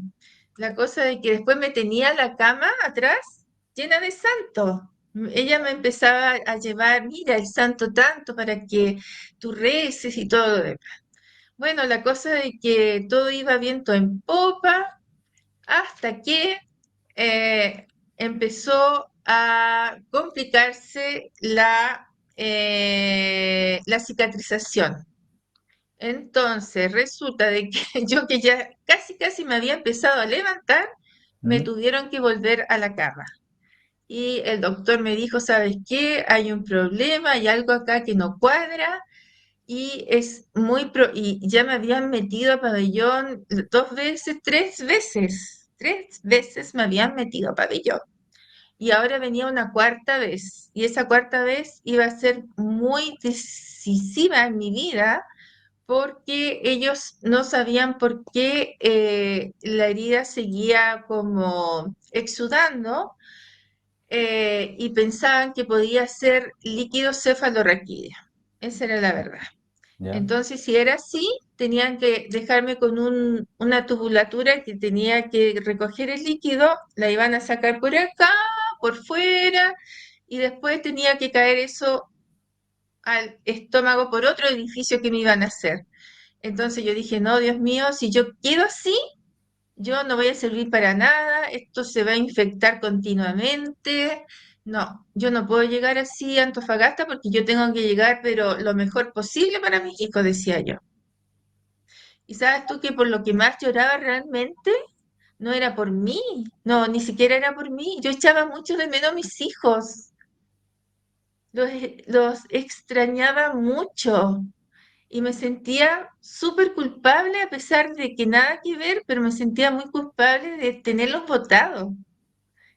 La cosa de que después me tenía la cama atrás llena de santos. Ella me empezaba a llevar, mira, el santo tanto para que tú reces y todo lo demás. Bueno, la cosa de que todo iba viento en popa hasta que eh, empezó a complicarse la cicatrización. Entonces, resulta de que yo que ya casi casi me había empezado a levantar, me ¿Mm? tuvieron que volver a la cama. Y el doctor me dijo, ¿sabes qué? Hay un problema, hay algo acá que no cuadra y y ya me habían metido a pabellón 2 veces, 3 veces me habían metido a pabellón. Y ahora venía una cuarta vez, y esa cuarta vez iba a ser muy decisiva en mi vida porque ellos no sabían por qué la herida seguía como exudando y pensaban que podía ser líquido cefalorraquídeo. Esa era la verdad. ¿Ya? Entonces, si era así, tenían que dejarme con una tubulatura que tenía que recoger el líquido, la iban a sacar por acá, por fuera, y después tenía que caer eso al estómago por otro edificio que me iban a hacer. Entonces yo dije, no, Dios mío, si yo quedo así, yo no voy a servir para nada, esto se va a infectar continuamente. No, yo no puedo llegar así a Antofagasta porque yo tengo que llegar, pero lo mejor posible para mis hijos, decía yo. Y sabes tú que por lo que más lloraba realmente no era por mí, no, ni siquiera era por mí. Yo echaba mucho de menos a mis hijos, los extrañaba mucho y me sentía súper culpable a pesar de que nada que ver, pero me sentía muy culpable de tenerlos botados,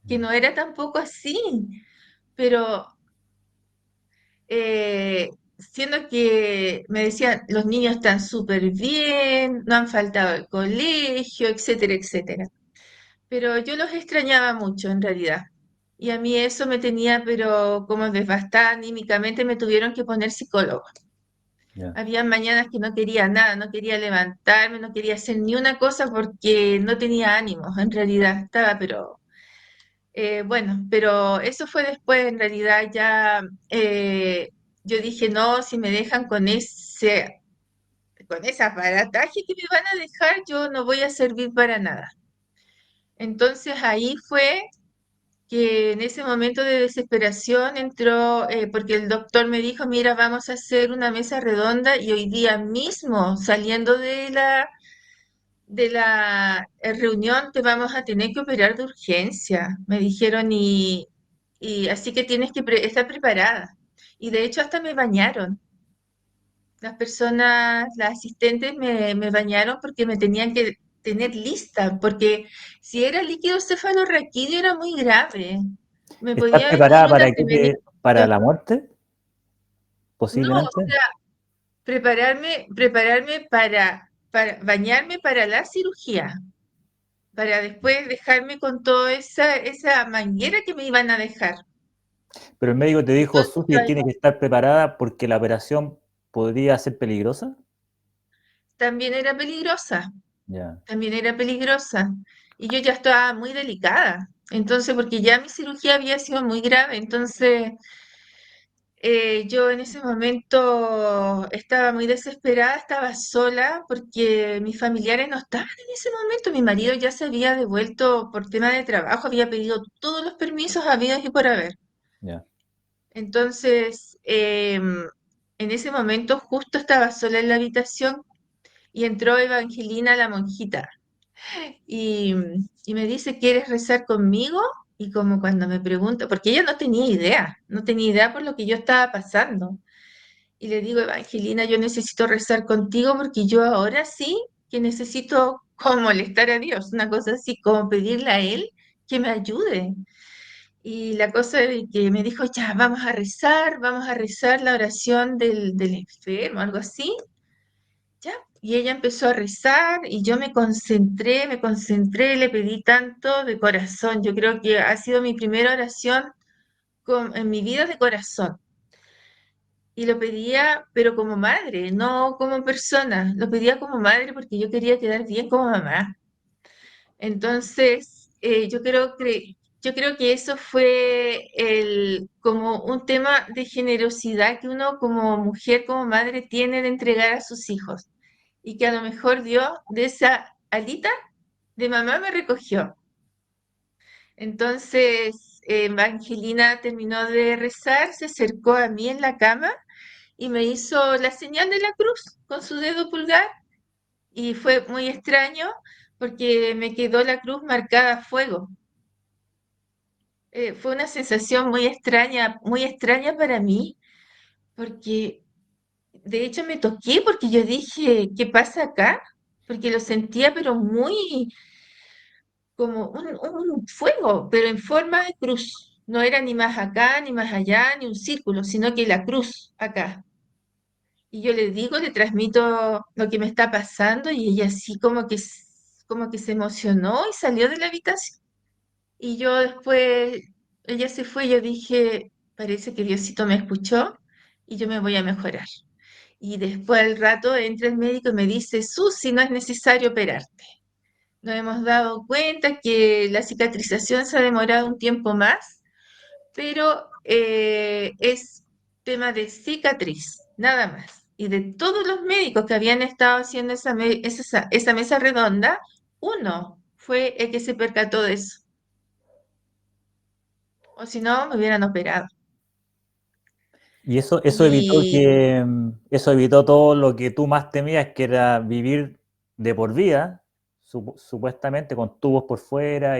que no era tampoco así, pero siendo que me decían, los niños están súper bien, no han faltado al colegio, etcétera, etcétera. Pero yo los extrañaba mucho en realidad. Y a mí eso me tenía, pero como devastada anímicamente, me tuvieron que poner psicólogo. ¿Ya? Había mañanas que no quería nada, no quería levantarme, no quería hacer ni una cosa porque no tenía ánimos, en realidad estaba, pero bueno, pero eso fue después, en realidad ya yo dije, no, si me dejan con ese aparataje que me van a dejar, yo no voy a servir para nada. Entonces ahí fue que en ese momento de desesperación entró, porque el doctor me dijo, mira, vamos a hacer una mesa redonda y hoy día mismo, saliendo de la reunión, te vamos a tener que operar de urgencia, me dijeron, y así que tienes que estar preparada. Y de hecho hasta me bañaron. Las personas, las asistentes me bañaron porque me tenían que tener lista, porque si era líquido cefalorraquídeo era muy grave. Me ¿Estás podía venir preparada una para para tremenda. la muerte, No, o posiblemente? sea, prepararme para bañarme para la cirugía, para después dejarme con toda esa manguera que me iban a dejar. Pero el médico te dijo, Entonces, Susi, tiene que estar preparada porque la operación podría ser peligrosa. también era peligrosa, Ya. también era peligrosa. Y yo ya estaba muy delicada. Entonces, porque ya mi cirugía había sido muy grave, entonces yo en ese momento estaba muy desesperada, estaba sola porque mis familiares no estaban en ese momento. Mi marido ya se había devuelto por tema de trabajo, había pedido todos los permisos habidos y por haber. Ya. Entonces, en ese momento justo estaba sola en la habitación y entró Evangelina, la monjita, y, y me dice, ¿quieres rezar conmigo? Y como cuando me pregunta, porque ella no tenía idea, no tenía idea por lo que yo estaba pasando. Y le digo, Evangelina, yo necesito rezar contigo porque yo ahora sí que necesito como molestar a Dios, una cosa así, como pedirle a Él que me ayude. Y la cosa de que me dijo, ya, vamos a rezar la oración del enfermo, algo así, ya. Y ella empezó a rezar y yo me concentré, le pedí tanto de corazón. Yo creo que ha sido mi primera oración en mi vida de corazón. Y lo pedía, pero como madre, no como persona. Lo pedía como madre porque yo quería quedar bien como mamá. Entonces, yo creo que yo creo que eso fue como un tema de generosidad que uno como mujer, como madre, tiene de entregar a sus hijos. Y que a lo mejor Dios de esa alita de mamá me recogió. Entonces, Evangelina terminó de rezar, se acercó a mí en la cama y me hizo la señal de la cruz con su dedo pulgar y fue muy extraño porque me quedó la cruz marcada a fuego. Fue una sensación muy extraña para mí, porque de hecho me toqué porque yo dije, ¿qué pasa acá? Porque lo sentía pero muy como un fuego, pero en forma de cruz. No era ni más acá, ni más allá, ni un círculo, sino que la cruz acá. Y yo le digo, le transmito lo que me está pasando y ella así como que se emocionó y salió de la habitación. Y yo después, ella se fue, yo dije, parece que Diosito me escuchó y yo me voy a mejorar. Y después al rato entra el médico y me dice, Susi, no es necesario operarte. Nos hemos dado cuenta que la cicatrización se ha demorado un tiempo más, pero es tema de cicatriz, nada más. Y de todos los médicos que habían estado haciendo esa mesa redonda, uno fue el que se percató de eso. O si no, me hubieran operado. Y eso evitó Y eso evitó todo lo que tú más temías, que era vivir de por vida, supuestamente con tubos por fuera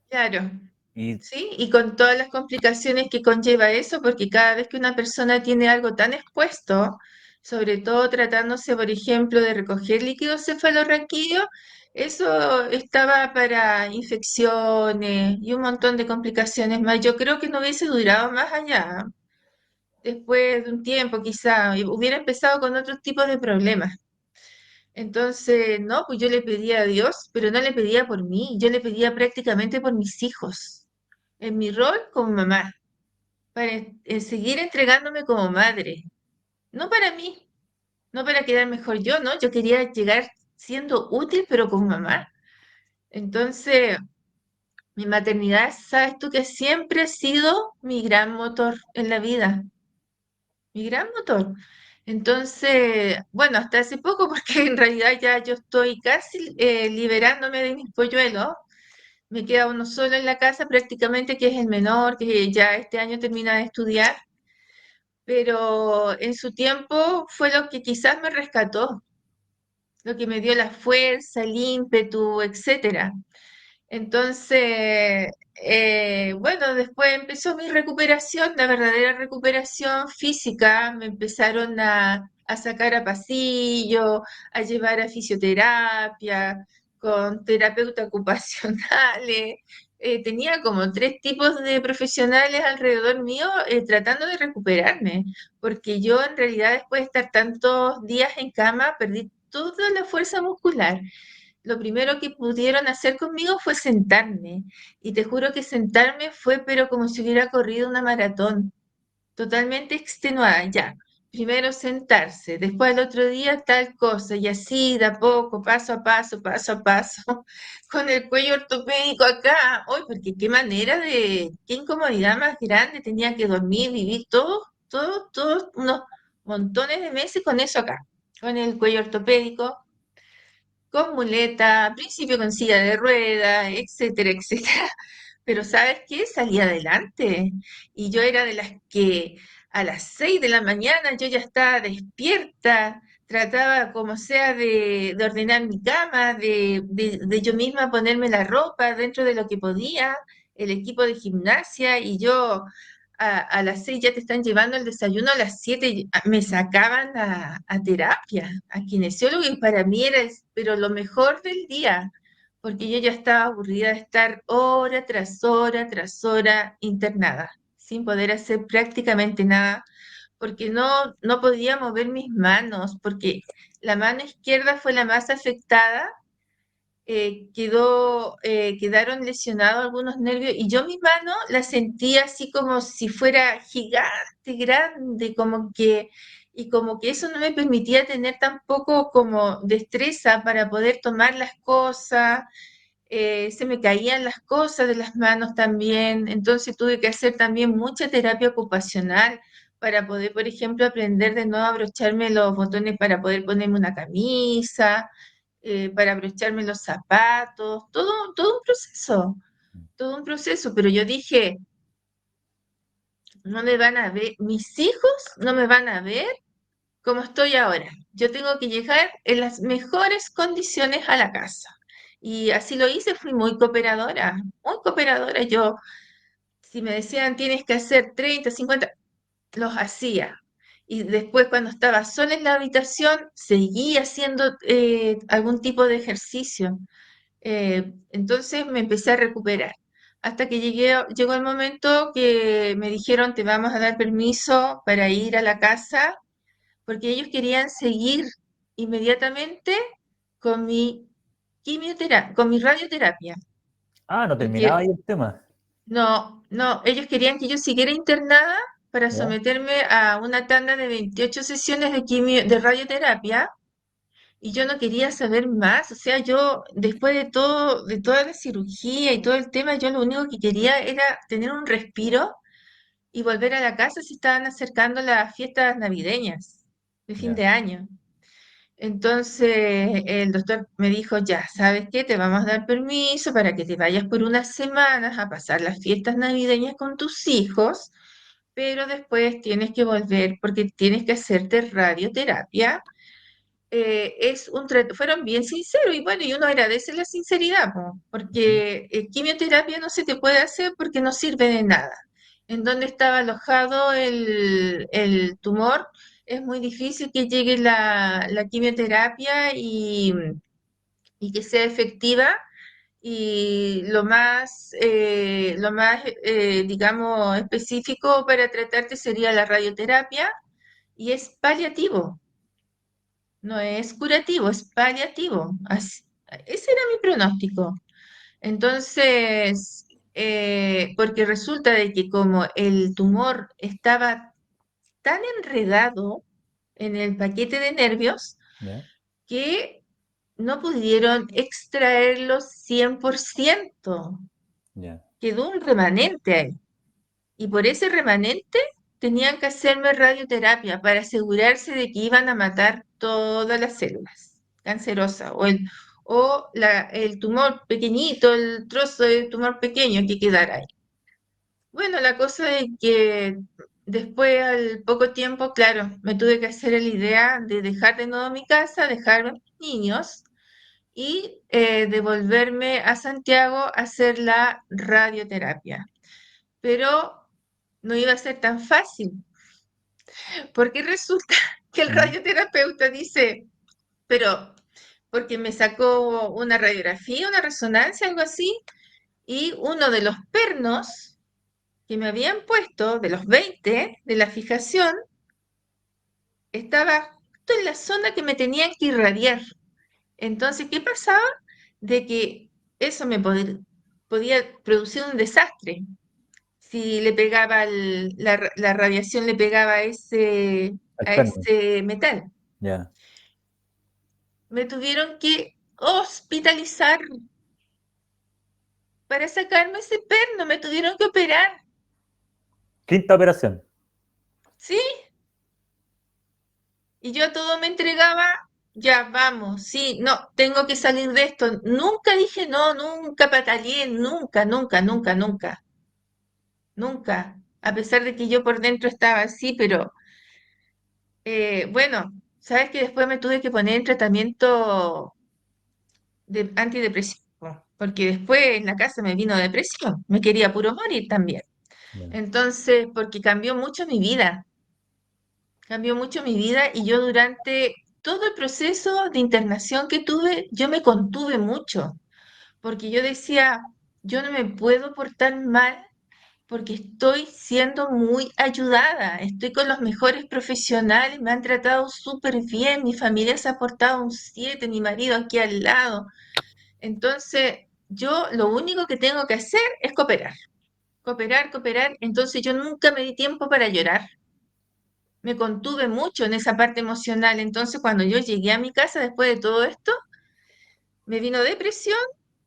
claro, y sí, y con todas las complicaciones que conlleva eso, porque cada vez que una persona tiene algo tan expuesto, sobre todo tratándose, por ejemplo, de recoger líquido cefalorraquídeo, eso estaba para infecciones y un montón de complicaciones más. Yo creo que no hubiese durado más allá. Después de un tiempo, quizá, y hubiera empezado con otros tipos de problemas. Entonces, no, pues yo le pedía a Dios, pero no le pedía por mí, yo le pedía prácticamente por mis hijos, en mi rol como mamá, para seguir entregándome como madre, no para mí, no para quedar mejor yo, ¿no? Yo quería llegar siendo útil, pero como mamá. Entonces, mi maternidad, sabes tú que siempre ha sido mi gran motor en la vida, mi gran motor. Entonces, bueno, hasta hace poco, porque en realidad ya yo estoy casi liberándome de mis polluelos. Me queda uno solo en la casa prácticamente, que es el menor, que ya este año termina de estudiar, pero en su tiempo fue lo que quizás me rescató, lo que me dio la fuerza, el ímpetu, etcétera. Entonces, bueno, después empezó mi recuperación, la verdadera recuperación física. Me empezaron a sacar a pasillo, a llevar a fisioterapia, con terapeutas ocupacionales. Tenía como tres tipos de profesionales alrededor mío tratando de recuperarme, porque yo en realidad después de estar tantos días en cama, perdí toda la fuerza muscular. Lo primero que pudieron hacer conmigo fue sentarme. Y te juro que sentarme fue, pero como si hubiera corrido una maratón, totalmente extenuada, ya. Primero sentarse, después el otro día tal cosa, y así de a poco, paso a paso, con el cuello ortopédico acá. Hoy, porque qué manera de, qué incomodidad más grande, tenía que dormir, vivir todos unos montones de meses con eso acá, con el cuello ortopédico, con muleta, al principio con silla de ruedas, etcétera, etcétera. Pero ¿sabes qué? Salí adelante. Y yo era de las que a las 6 de la mañana yo ya estaba despierta, trataba como sea de ordenar mi cama, de yo misma ponerme la ropa dentro de lo que podía, el equipo de gimnasia, y yo a las 6 ya te están llevando el desayuno, a las 7 me sacaban a terapia, a kinesiólogo, y para mí era, pero lo mejor del día, porque yo ya estaba aburrida de estar hora tras hora tras hora internada, sin poder hacer prácticamente nada, porque no podía mover mis manos, porque la mano izquierda fue la más afectada. Quedaron lesionados algunos nervios y yo mi mano la sentía así como si fuera gigante, grande, y como que eso no me permitía tener tampoco como destreza para poder tomar las cosas. se me caían las cosas de las manos también, entonces tuve que hacer también mucha terapia ocupacional para poder, por ejemplo, aprender de nuevo a abrocharme los botones para poder ponerme una camisa, para abrocharme los zapatos, todo un proceso, pero yo dije, no me van a ver, mis hijos no me van a ver como estoy ahora. Yo tengo que llegar en las mejores condiciones a la casa. Y así lo hice, fui muy cooperadora, muy cooperadora. Yo, si me decían tienes que hacer 30, 50, los hacía. Y después cuando estaba sola en la habitación, seguía haciendo algún tipo de ejercicio. Entonces me empecé a recuperar. Hasta que llegó el momento que me dijeron, te vamos a dar permiso para ir a la casa porque ellos querían seguir inmediatamente con mi con mi radioterapia, Ah, no terminaba ahí porque el tema. no, ellos querían que yo siguiera internada para ¿Ya? someterme a una tanda de 28 sesiones de radioterapia y yo no quería saber más, o sea, yo después de todo, de toda la cirugía y todo el tema, yo lo único que quería era tener un respiro y volver a la casa si estaban acercando las fiestas navideñas de fin Ya, de año. Entonces el doctor me dijo, ya, ¿sabes qué? Te vamos a dar permiso para que te vayas por unas semanas a pasar las fiestas navideñas con tus hijos, pero después tienes que volver porque tienes que hacerte radioterapia. Fueron bien sinceros y bueno, y uno agradece la sinceridad, po, ujú, porque quimioterapia no se te puede hacer porque no sirve de nada. En donde estaba alojado el tumor, es muy difícil que llegue la quimioterapia y que sea efectiva. Y digamos, específico para tratarte sería la radioterapia y es paliativo. No es curativo, es paliativo. Ese era mi pronóstico. Entonces, porque resulta de que como el tumor estaba tan enredado en el paquete de nervios ya, que no pudieron extraerlo 100%. ya, Quedó un remanente ahí. Y por ese remanente tenían que hacerme radioterapia para asegurarse de que iban a matar todas las células cancerosas el tumor pequeñito, el trozo de tumor pequeño que quedara ahí. Bueno, la cosa es que después, al poco tiempo, claro, me tuve que hacer la idea de dejar de nuevo mi casa, dejar a mis niños y devolverme a Santiago a hacer la radioterapia. Pero no iba a ser tan fácil, porque resulta que el mm, radioterapeuta dice, pero porque me sacó una radiografía, una resonancia, algo así, y uno de los pernos que me habían puesto, de los 20 de la fijación, estaba justo en la zona que me tenían que irradiar. Entonces, ¿qué pasaba? De que eso podía producir un desastre. Si le pegaba la radiación le pegaba al a perno, ese metal. ya. Me tuvieron que hospitalizar para sacarme ese perno, me tuvieron que operar, Quinta operación. ¿sí? Y yo todo me entregaba, ya vamos, sí, no, tengo que salir de esto. Nunca dije no, nunca pataleé, nunca, nunca, nunca, nunca, nunca. A pesar de que yo por dentro estaba así, pero bueno, sabes que después me tuve que poner en tratamiento de antidepresivo, porque después en la casa me vino depresión, me quería puro morir también. Ya. Entonces, porque cambió mucho mi vida y yo durante todo el proceso de internación que tuve, yo me contuve mucho, porque yo decía, yo no me puedo portar mal porque estoy siendo muy ayudada, estoy con los mejores profesionales, me han tratado súper bien, mi familia se ha portado un 7, mi marido aquí al lado. Entonces, yo lo único que tengo que hacer es cooperar, cooperar, cooperar. Entonces, yo nunca me di tiempo para llorar. Me contuve mucho en esa parte emocional. Entonces, cuando yo llegué a mi casa después de todo esto, me vino depresión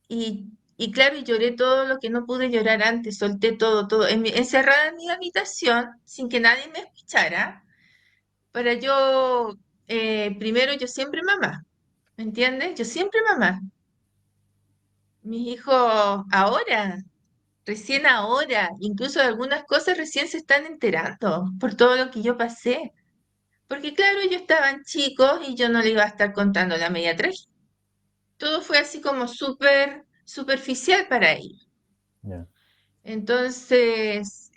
y claro, y lloré todo lo que no pude llorar antes, solté todo, todo, encerrada en mi habitación, sin que nadie me escuchara, para yo, primero yo siempre mamá, ¿me entiendes? Yo siempre mamá. Mis hijos ahora, recién ahora, incluso de algunas cosas recién se están enterando por todo lo que yo pasé. Porque claro, ellos estaban chicos y yo no le iba a estar contando la media tragedia. Todo fue así como súper superficial para ellos. Ya. Entonces,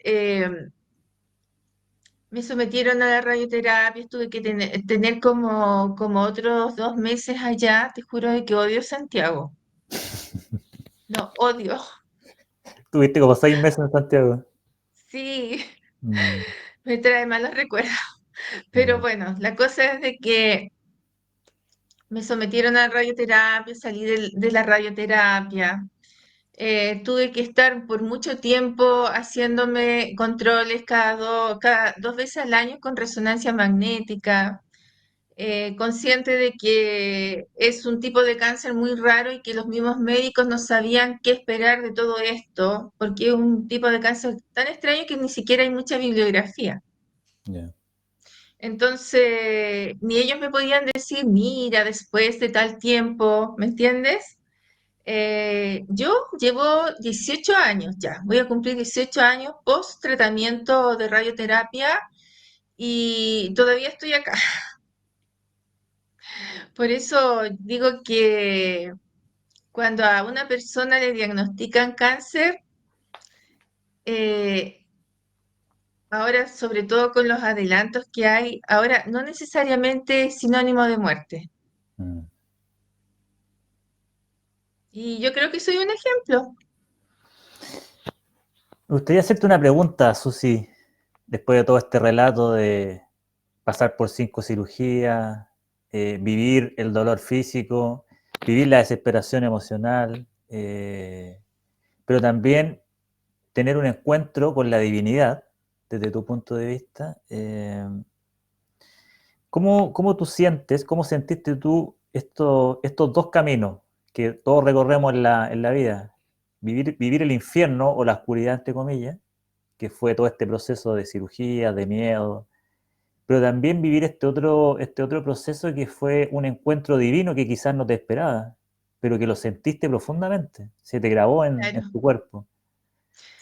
me sometieron a la radioterapia, tuve que tener como otros 2 meses allá, te juro de que odio Santiago. No, odio. Tuviste como 6 meses en Santiago. Sí, Mm, me trae malos recuerdos. Pero ya. bueno, la cosa es de que me sometieron a radioterapia, salí de la radioterapia. Tuve que estar por mucho tiempo haciéndome controles cada 2 veces al año con resonancia magnética, consciente de que es un tipo de cáncer muy raro y que los mismos médicos no sabían qué esperar de todo esto, porque es un tipo de cáncer tan extraño que ni siquiera hay mucha bibliografía. Ya. Entonces, ni ellos me podían decir, mira, después de tal tiempo, ¿me entiendes? Yo llevo 18 años ya, voy a cumplir 18 años post tratamiento de radioterapia y todavía estoy acá. Por eso digo que cuando a una persona le diagnostican cáncer, eh, ahora sobre todo con los adelantos que hay, ahora no necesariamente es sinónimo de muerte. Mm. Y yo creo que soy un ejemplo. Me gustaría hacerte una pregunta, Susi, después de todo este relato de pasar por 5 cirugías, vivir el dolor físico, vivir la desesperación emocional, pero también tener un encuentro con la divinidad, desde tu punto de vista. ¿Cómo tú sientes, cómo sentiste tú estos dos caminos que todos recorremos en la vida? Vivir el infierno o la oscuridad, entre comillas, que fue todo este proceso de cirugía, de miedo, pero también vivir este otro proceso que fue un encuentro divino que quizás no te esperaba, pero que lo sentiste profundamente, se te grabó en Claro, tu cuerpo.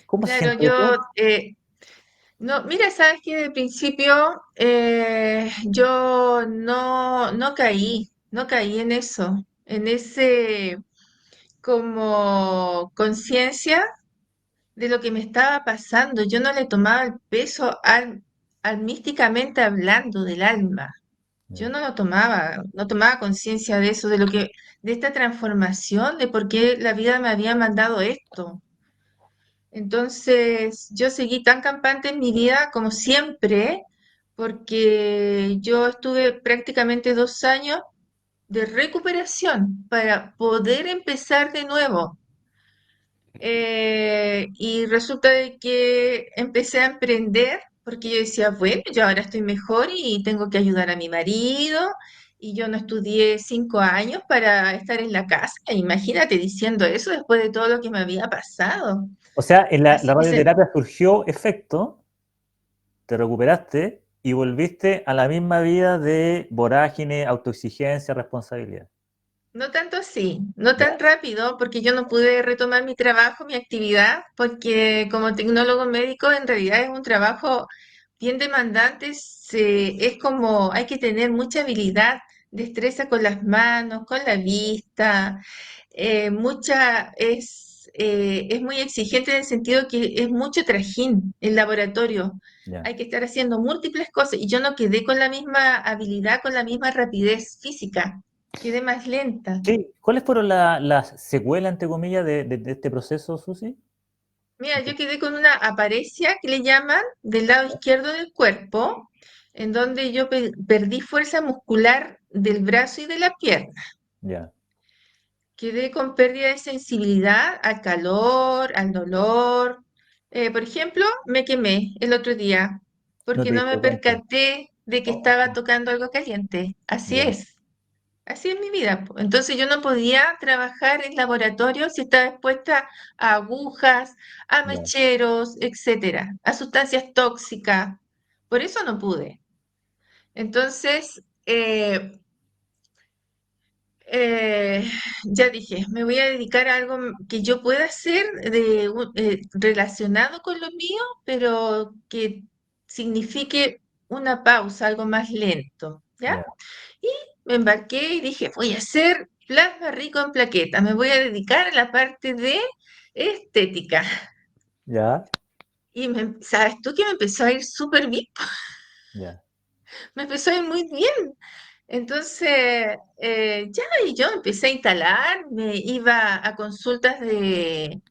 ¿Cómo se claro, siente eso? no, mira, sabes que de principio yo no caí en eso, en ese como conciencia de lo que me estaba pasando. Yo no le tomaba el peso al místicamente hablando del alma. Yo Ya. no lo tomaba, no tomaba conciencia de eso, de esta transformación, de por qué la vida me había mandado esto. Entonces, yo seguí tan campante en mi vida como siempre, porque yo estuve prácticamente 2 años de recuperación para poder empezar de nuevo. Y resulta de que empecé a emprender porque yo decía, bueno, yo ahora estoy mejor y tengo que ayudar a mi marido y yo no estudié 5 años para estar en la casa. Imagínate diciendo eso después de todo lo que me había pasado. O sea, en la Así que radioterapia surgió efecto, te recuperaste y volviste a la misma vida de vorágine, autoexigencia, responsabilidad. no tanto así, no ¿Ya? tan rápido, porque yo no pude retomar mi trabajo, mi actividad, porque como tecnólogo médico en realidad es un trabajo bien demandante, es como hay que tener mucha habilidad, destreza con las manos, con la vista, es muy exigente en el sentido que es mucho trajín el laboratorio. Ya. Hay que estar haciendo múltiples cosas y yo no quedé con la misma habilidad, con la misma rapidez física, quedé más lenta. Sí, ¿cuáles fueron las secuelas, entre comillas, de este proceso, Susi? Mira, yo quedé con una apariencia que le llaman del lado izquierdo del cuerpo, en donde yo perdí fuerza muscular del brazo y de la pierna. Ya, Quedé con pérdida de sensibilidad al calor, al dolor. Por ejemplo, me quemé el otro día no porque te no me diste cuenta. percaté de que estaba tocando algo caliente. Así Ya. es, Así es mi vida, po. Entonces yo no podía trabajar en laboratorio si estaba expuesta a agujas, a Ya, mecheros, etcétera, a sustancias tóxicas. Por eso no pude. Entonces, eh, ya dije, me voy a dedicar a algo que yo pueda hacer relacionado con lo mío, pero que signifique una pausa, algo más lento, ¿ya? ya, Y me embarqué y dije, voy a hacer plasma rico en plaquetas, me voy a dedicar a la parte de estética. ya, Y ¿sabes tú que me empezó a ir súper bien? ya, Me empezó a ir muy bien. Entonces, ya, y yo empecé a instalar, me iba a consultas de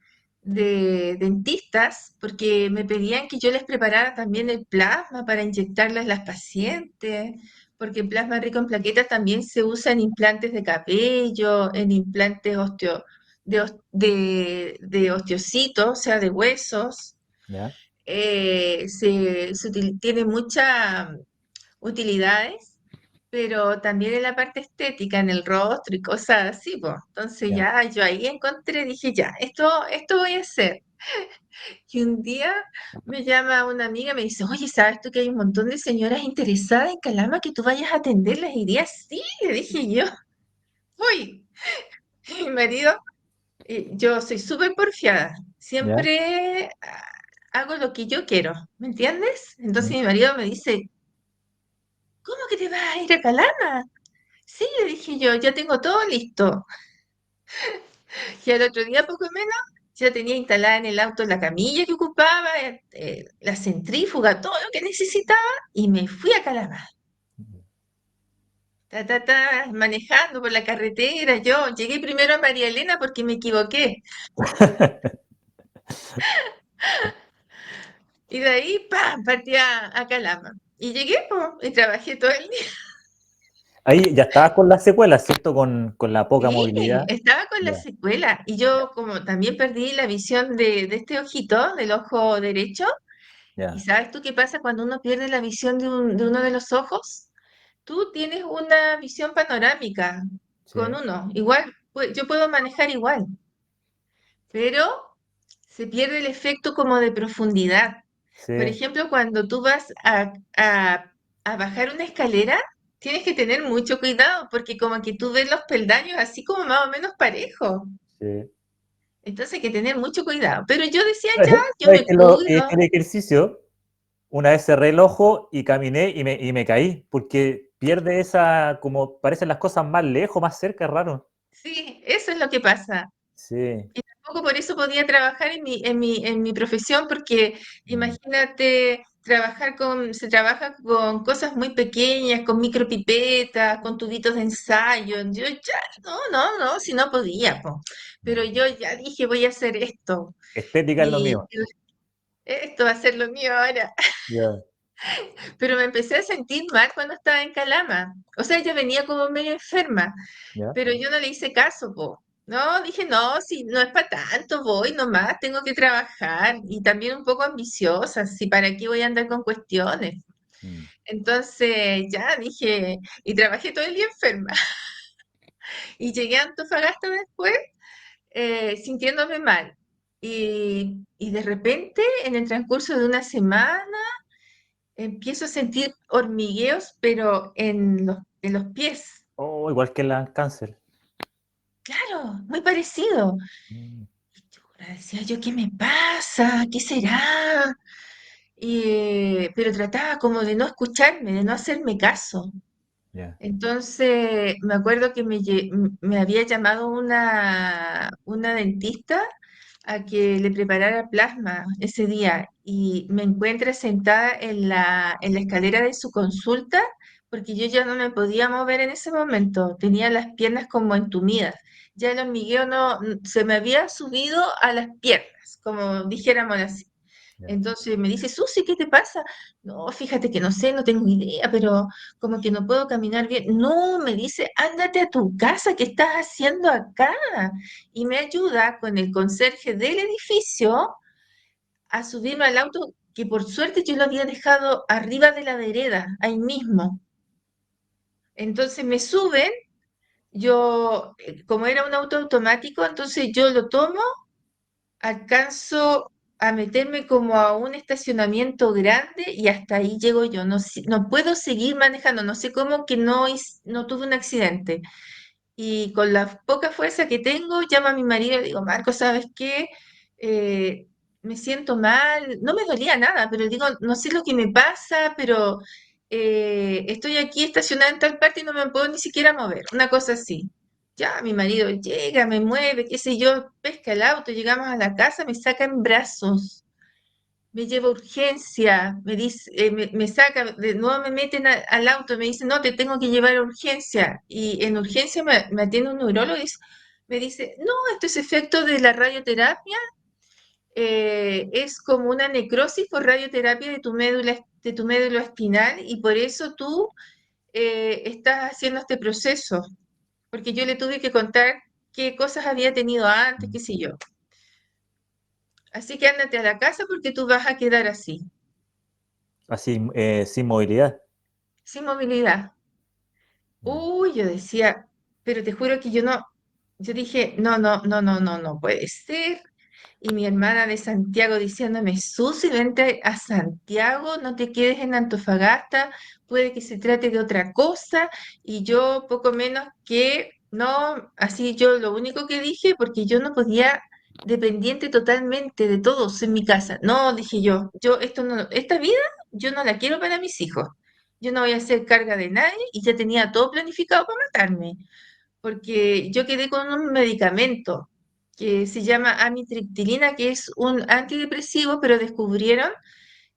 dentistas porque me pedían que yo les preparara también el plasma para inyectarle a las pacientes, porque el plasma rico en plaquetas también se usa en implantes de cabello, en implantes de osteocitos, o sea, de huesos. ya. Tiene muchas utilidades, pero también en la parte estética, en el rostro y cosas así, pues. Entonces Ya. ya yo ahí encontré, dije, ya, esto voy a hacer. Y un día me llama una amiga, me dice, oye, ¿sabes tú que hay un montón de señoras interesadas en Calama que tú vayas a atenderlas? Y diría, sí, le dije yo, voy. Y mi marido, yo soy súper porfiada, Ya. siempre hago lo que yo quiero, ¿me entiendes? Entonces Mm. mi marido me dice, ¿cómo que te vas a ir a Calama? Sí, le dije yo, ya tengo todo listo. Y al otro día, poco menos, ya tenía instalada en el auto la camilla que ocupaba, la centrífuga, todo lo que necesitaba, y me fui a Calama. Manejando por la carretera. Yo llegué primero a María Elena porque me equivoqué. Y de ahí, ¡pam!, partí a Calama. Y llegué, po, y trabajé todo el día. Ahí ya estabas con las secuelas, ¿cierto? Con la poca Sí, movilidad. estaba con la Ya, secuela. Y ya, yo como también perdí la visión de este ojito, del ojo derecho. ¿Y ya. sabes tú qué pasa cuando uno pierde la visión de uno de los ojos? Tú tienes una visión panorámica con Sí, uno. Igual, yo puedo manejar igual, pero se pierde el efecto como de profundidad. Por sí, ejemplo, cuando tú vas a bajar una escalera, tienes que tener mucho cuidado porque como que tú ves los peldaños así como más o menos parejos. sí. Entonces hay que tener mucho cuidado. Pero yo decía, ya, ¿Sabes yo me que cuido. el ejercicio? Una vez cerré el ojo y caminé y me caí, porque pierde esa, como parecen las cosas más lejos, más cerca, es raro. Sí, eso es lo que pasa. Sí. Y tampoco por eso podía trabajar en mi profesión, porque Mm, imagínate, se trabaja con cosas muy pequeñas, con micropipetas, con tubitos de ensayo. Yo ya, no, si no podía, po. Pero mm. yo ya dije, voy a hacer esto. Estética es lo Y mío. esto va a ser lo mío ahora. Ya, Pero me empecé a sentir mal cuando estaba en Calama. O sea, yo venía como medio enferma. ya. Pero yo no le hice caso, po. No, dije, no, si no es para tanto, voy nomás, tengo que trabajar. Y también un poco ambiciosa, si para qué voy a andar con cuestiones. Mm, Entonces, ya dije, y trabajé todo el día enferma. Y llegué a Antofagasta después, sintiéndome mal. Y de repente, en el transcurso de una semana, empiezo a sentir hormigueos, pero en los pies. oh, igual que el cáncer. Claro, muy parecido. Mm, Y ahora decía yo, ¿qué me pasa? ¿Qué será? Pero trataba como de no escucharme, de no hacerme caso. ya. Entonces, me acuerdo que me había llamado una dentista a que le preparara plasma ese día y me encuentra sentada en la escalera de su consulta porque yo ya no me podía mover en ese momento, tenía las piernas como entumidas. Ya el hormigueo no se me había subido a las piernas, como dijéramos así. Ya. Entonces me dice, Susi, ¿qué te pasa? No, fíjate que no sé, no tengo idea, pero como que no puedo caminar bien. No, me dice, ándate a tu casa, ¿qué estás haciendo acá? Y me ayuda con el conserje del edificio a subirme al auto, que por suerte yo lo había dejado arriba de la vereda, ahí mismo. Entonces me suben como era un auto automático, entonces yo lo tomo, alcanzo a meterme como a un estacionamiento grande y hasta ahí llego yo. No, no puedo seguir manejando, no sé cómo que no tuve un accidente. Y con la poca fuerza que tengo, llamo a mi marido y digo, Marco, ¿sabes qué? Eh, Me siento mal, no me dolía nada, pero digo, no sé lo que me pasa, pero estoy aquí estacionada en tal parte y no me puedo ni siquiera mover, una cosa así. Ya, mi marido llega, me mueve, qué sé yo, pesca el auto, llegamos a la casa, me saca en brazos, me lleva a urgencia, me dice, me saca, de nuevo me meten al auto, me dice, no, te tengo que llevar a urgencia. Y en urgencia me atiende un neurólogo y me dice, no, esto es efecto de la radioterapia, es como una necrosis por radioterapia de tu médula espinal y por eso tú estás haciendo este proceso. Porque yo le tuve que contar qué cosas había tenido antes, qué sé yo. Así que ándate a la casa porque tú vas a quedar así, Así, sin movilidad. sin movilidad. Mm. Uy, yo decía, pero te juro que yo dije, no, no, no, no, no, no puede ser. Y mi hermana de Santiago diciéndome, Susi, vente a Santiago, no te quedes en Antofagasta, puede que se trate de otra cosa. Y yo poco menos que, no, así yo lo único que dije, porque yo no podía, dependiente totalmente de todos en mi casa. No, dije yo esto no, esta vida yo no la quiero para mis hijos. Yo no voy a hacer carga de nadie y ya tenía todo planificado para matarme porque yo quedé con un medicamento que se llama amitriptilina, que es un antidepresivo, pero descubrieron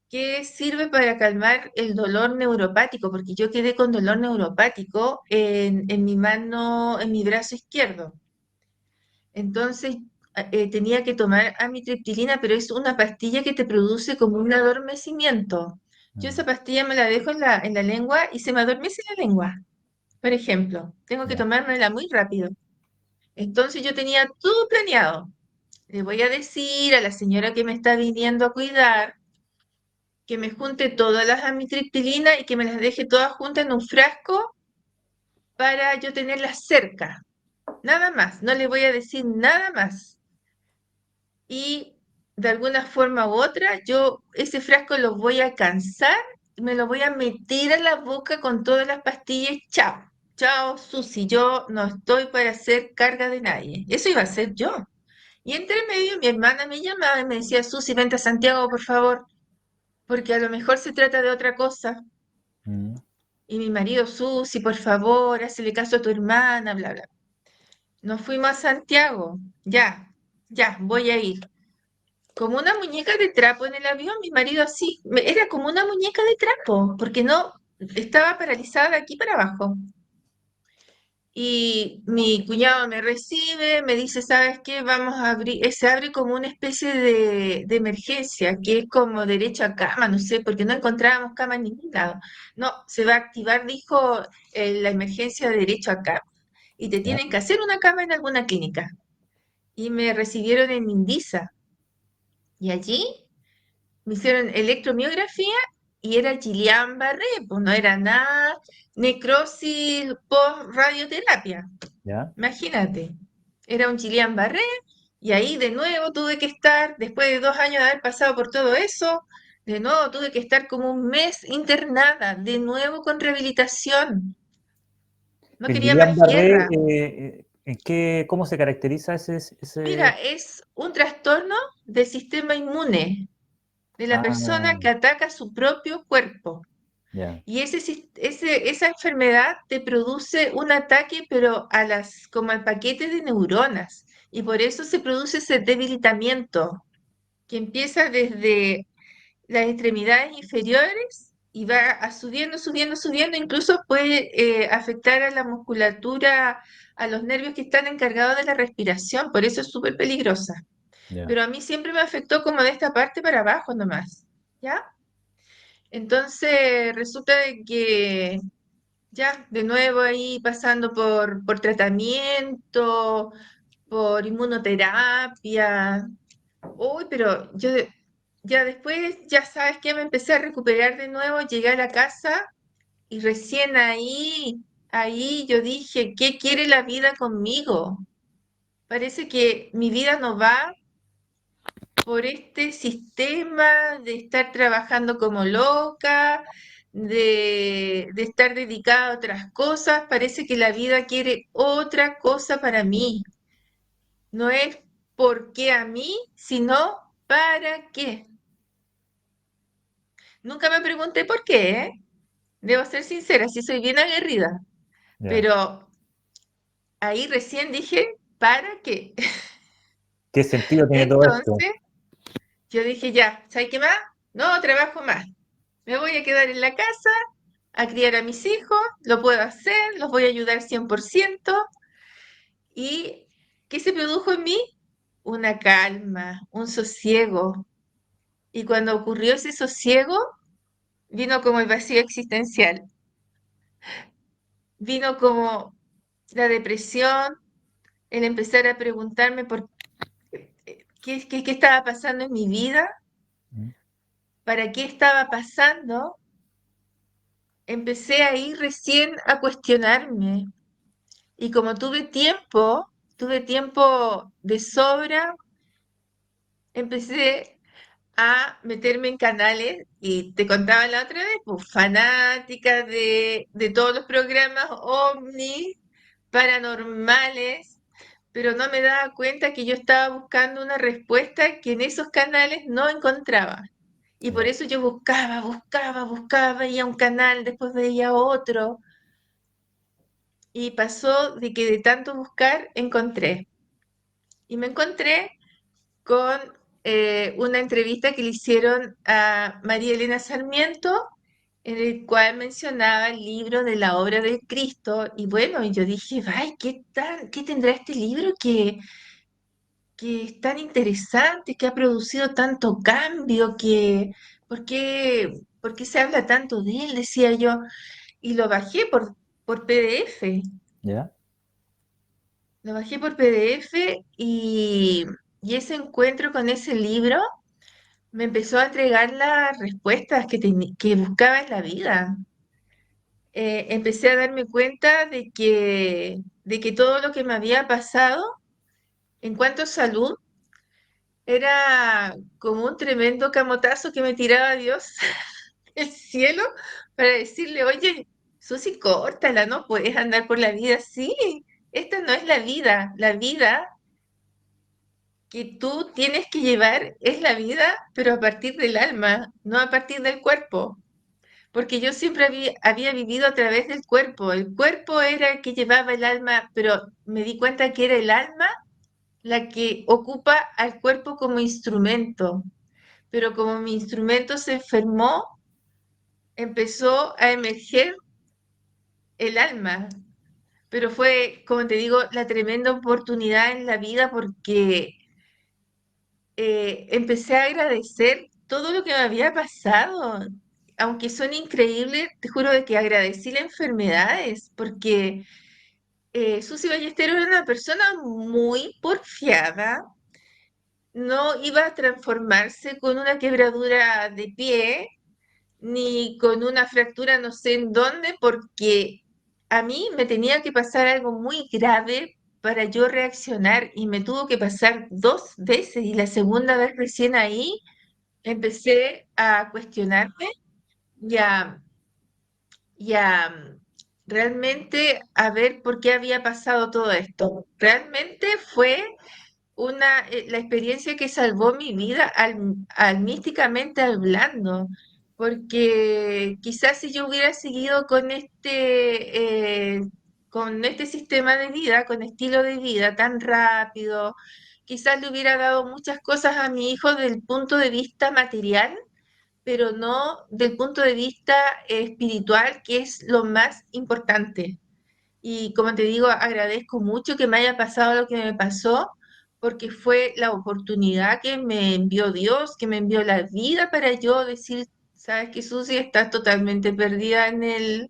que sirve para calmar el dolor neuropático, porque yo quedé con dolor neuropático en mi mano, en mi brazo izquierdo. Entonces tenía que tomar amitriptilina, pero es una pastilla que te produce como un adormecimiento. Yo Mm. esa pastilla me la dejo en la lengua y se me adormece la lengua. Por ejemplo, tengo que Ya. tomármela muy rápido. Entonces yo tenía todo planeado. Le voy a decir a la señora que me está viniendo a cuidar que me junte todas las amitriptilinas y que me las deje todas juntas en un frasco para yo tenerlas cerca. Nada más, no le voy a decir nada más. Y de alguna forma u otra, yo ese frasco lo voy a cansar, me lo voy a meter a la boca con todas las pastillas. Chao, chao, Susi, yo no estoy para hacer carga de nadie. Eso iba a ser yo. Y entre medio mi hermana me llamaba y me decía, Susi, vente a Santiago, por favor, porque a lo mejor se trata de otra cosa. Mm. Y mi marido, Susi, por favor, hazle caso a tu hermana, bla, bla. Nos fuimos a Santiago. Ya, ya, voy a ir. Como una muñeca de trapo en el avión, mi marido así, era como una muñeca de trapo, porque no, estaba paralizada de aquí para abajo. Y mi cuñado me recibe, me dice, ¿sabes qué? Vamos a abrir, se abre como una especie de emergencia, que es como derecho a cama, no sé, porque no encontrábamos cama en ningún lado. No, se va a activar, dijo, la emergencia de derecho a cama, y te Ya. tienen que hacer una cama en alguna clínica. Y me recibieron en Indisa, y allí me hicieron electromiografía y era Guillain-Barré, pues no era nada necrosis post-radioterapia. Ya. Imagínate, era un Guillain-Barré y ahí de nuevo tuve que estar, después de 2 años de haber pasado por todo eso, de nuevo tuve que estar como un mes internada, de nuevo con rehabilitación. No El quería más Guillain-Barré, guerra. cómo se caracteriza Mira, ese? es un trastorno del sistema inmune de la Ah, persona que ataca su propio cuerpo. ya. Y esa enfermedad te produce un ataque, pero como al paquete de neuronas. Y por eso se produce ese debilitamiento que empieza desde las extremidades inferiores y va subiendo, subiendo, subiendo. Incluso puede afectar a la musculatura, a los nervios que están encargados de la respiración. Por eso es súper peligrosa. Ya. Pero a mí siempre me afectó como de esta parte para abajo nomás. ¿Ya? Entonces resulta de que ya, de nuevo ahí pasando por tratamiento, por inmunoterapia. Uy, pero ya después, ya sabes que me empecé a recuperar de nuevo, llegué a la casa y recién ahí ahí yo dije, ¿qué quiere la vida conmigo? Parece que mi vida no va por este sistema de estar trabajando como loca, de estar dedicada a otras cosas. Parece que la vida quiere otra cosa para mí. No es por qué a mí, sino para qué. Nunca me pregunté por qué, ¿eh? Debo ser sincera, sí soy bien aguerrida, Ya. pero ahí recién dije, ¿para qué? ¿Qué sentido tiene todo esto? Entonces, yo dije, ya, ¿sabes qué más? No trabajo más. Me voy a quedar en la casa a criar a mis hijos, lo puedo hacer, los voy a ayudar 100%. ¿Y qué se produjo en mí? Una calma, un sosiego. Y cuando ocurrió ese sosiego, vino como el vacío existencial, vino como la depresión, el empezar a preguntarme por qué estaba pasando en mi vida, Mm. para qué estaba pasando. Empecé ahí recién a cuestionarme. Y como tuve tiempo de sobra, empecé a meterme en canales y te contaba la otra vez, pues fanática de todos los programas ovni, paranormales, pero no me daba cuenta que yo estaba buscando una respuesta que en esos canales no encontraba. Y por Ya. eso yo buscaba, veía un canal, después veía otro, y pasó de que de tanto buscar encontré. Y me encontré con una entrevista que le hicieron a María Elena Sarmiento, en el cual mencionaba el libro de la obra de Cristo. Y bueno, yo dije, ay, ¿qué tendrá este libro que es tan interesante, que ha producido tanto cambio, ¿por qué se habla tanto de él? Decía yo, y lo bajé por PDF. ¿Ya? Lo bajé por PDF y ese encuentro con ese libro me empezó a entregar las respuestas que buscaba en la vida. Empecé a darme cuenta de que todo lo que me había pasado en cuanto a salud era como un tremendo camotazo que me tiraba Dios del cielo para decirle, oye, Susi, córtala, no puedes andar por la vida así. Esta no es la vida que tú tienes que llevar es la vida, pero a partir del alma, no a partir del cuerpo. Porque yo siempre había vivido a través del cuerpo. El cuerpo era el que llevaba el alma, pero me di cuenta que era el alma la que ocupa al cuerpo como instrumento. Pero como mi instrumento se enfermó, empezó a emerger el alma. Pero fue, como te digo, la tremenda oportunidad en la vida porque empecé a agradecer todo lo que me había pasado. Aunque son increíbles, te juro de que agradecí las enfermedades, porque Susi Ballesteros era una persona muy porfiada, no iba a transformarse con una quebradura de pie, ni con una fractura no sé en dónde, porque a mí me tenía que pasar algo muy grave para yo reaccionar y me tuvo que pasar dos veces y la segunda vez recién ahí empecé a cuestionarme y realmente a ver por qué había pasado todo esto. Realmente fue la experiencia que salvó mi vida almísticamente hablando, porque quizás si yo hubiera seguido con este sistema de vida, con estilo de vida tan rápido, quizás le hubiera dado muchas cosas a mi hijo desde el punto de vista material, pero no del punto de vista espiritual, que es lo más importante. Y como te digo, agradezco mucho que me haya pasado lo que me pasó, porque fue la oportunidad que me envió Dios, que me envió la vida para yo decir, sabes que Susi, estás totalmente perdida en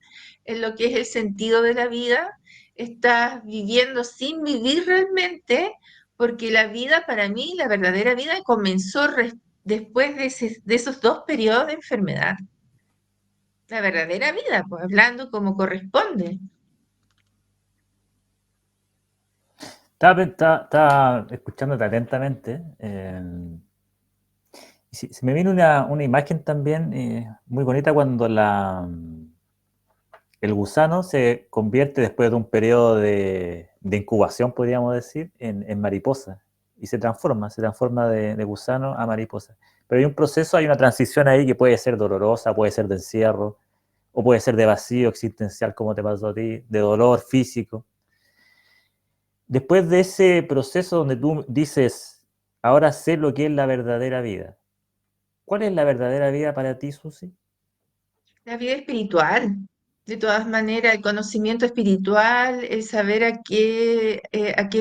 lo que es el sentido de la vida, estás viviendo sin vivir realmente, porque la vida para mí, la verdadera vida, comenzó después de esos dos periodos de enfermedad. La verdadera vida, pues hablando como corresponde. Estaba escuchándote atentamente. Y se me viene una imagen también muy bonita cuando el gusano se convierte después de un periodo de incubación, podríamos decir, en mariposa. Y se transforma de gusano a mariposa. Pero hay un proceso, hay una transición ahí que puede ser dolorosa, puede ser de encierro, o puede ser de vacío existencial, como te pasó a ti, de dolor físico. Después de ese proceso donde tú dices, ahora sé lo que es la verdadera vida. ¿Cuál es la verdadera vida para ti, Susi? La vida espiritual, de todas maneras, el conocimiento espiritual, el saber a qué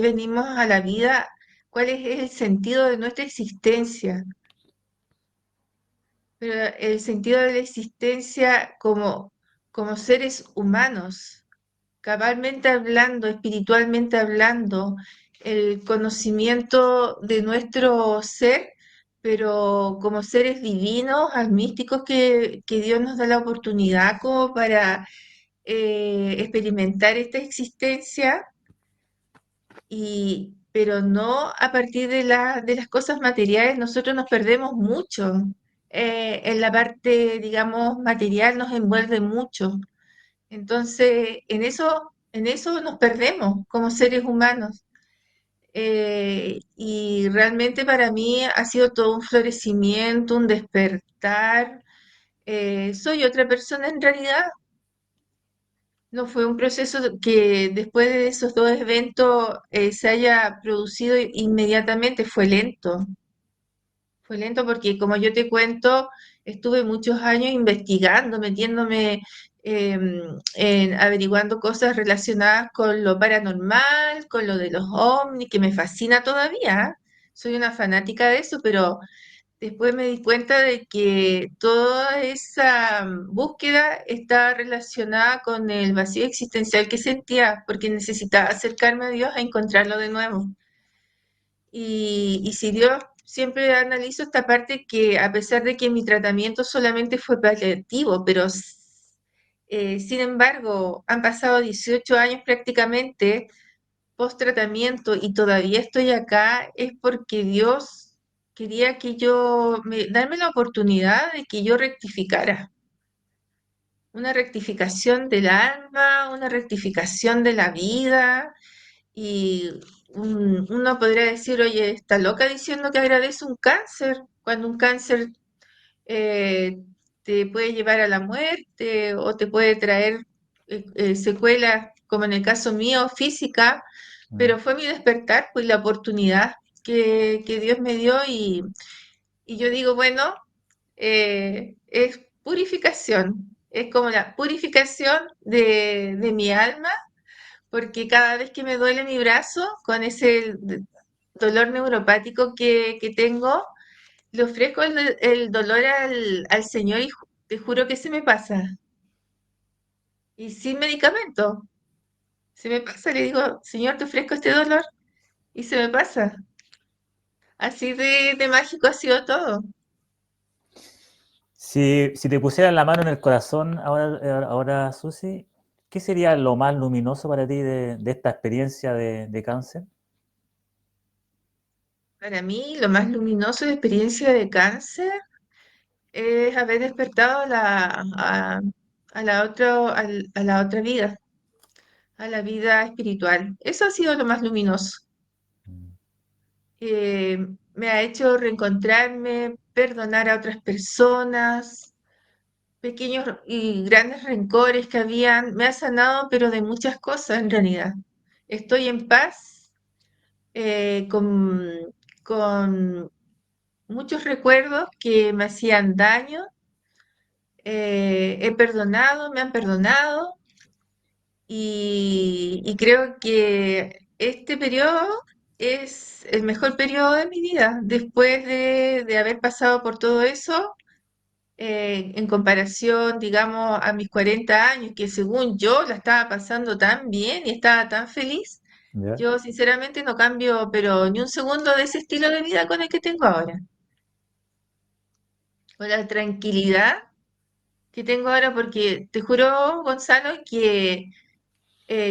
venimos a la vida, cuál es el sentido de nuestra existencia, pero el sentido de la existencia como seres humanos, cabalmente hablando, espiritualmente hablando, el conocimiento de nuestro ser, pero como seres divinos, almísticos, que Dios nos da la oportunidad como para experimentar esta existencia, pero no a partir de las cosas materiales. Nosotros nos perdemos mucho. En la parte, digamos, material nos envuelve mucho. Entonces, en eso nos perdemos como seres humanos. Y realmente para mí ha sido todo un florecimiento, un despertar. Soy otra persona en realidad. No fue un proceso que después de esos dos eventos se haya producido inmediatamente, fue lento porque como yo te cuento, estuve muchos años investigando, metiéndome averiguando cosas relacionadas con lo paranormal, con lo de los ovnis, que me fascina todavía. ¿Eh? Soy una fanática de eso, pero después me di cuenta de que toda esa búsqueda estaba relacionada con el vacío existencial que sentía, porque necesitaba acercarme a Dios a encontrarlo de nuevo. Y si Dios, siempre analizo esta parte que a pesar de que mi tratamiento solamente fue paliativo, pero sin embargo han pasado 18 años prácticamente post tratamiento y todavía estoy acá, es porque Dios quería que darme la oportunidad de que yo rectificara, una rectificación del alma, una rectificación de la vida, y uno podría decir, oye, está loca diciendo que agradece un cáncer, cuando un cáncer eh, te puede llevar a la muerte o te puede traer secuelas, como en el caso mío, física, Mm. pero fue mi despertar, pues la oportunidad que Dios me dio y yo digo, bueno, es purificación, es como la purificación de mi alma, porque cada vez que me duele mi brazo con ese dolor neuropático que tengo, le ofrezco el dolor al Señor y te juro que se me pasa. Y sin medicamento, se me pasa. Le digo, Señor, te ofrezco este dolor y se me pasa. Así de mágico ha sido todo. Si te pusieran la mano en el corazón ahora, Susi, ¿qué sería lo más luminoso para ti de esta experiencia de cáncer? Para mí, lo más luminoso de experiencia de cáncer es haber despertado a a la otra vida, a la vida espiritual. Eso ha sido lo más luminoso. Mm. Eh, Me ha hecho reencontrarme, perdonar a otras personas, pequeños y grandes rencores que habían, me ha sanado, pero de muchas cosas en realidad. Estoy en paz, con muchos recuerdos que me hacían daño, he perdonado, me han perdonado y creo que este periodo es el mejor periodo de mi vida. Después de haber pasado por todo eso, en comparación, digamos, a mis 40 años, que según yo la estaba pasando tan bien y estaba tan feliz, ¿Ya? yo sinceramente no cambio, pero ni un segundo de ese estilo de vida con el que tengo ahora. Con la tranquilidad que tengo ahora, porque te juro, Gonzalo, que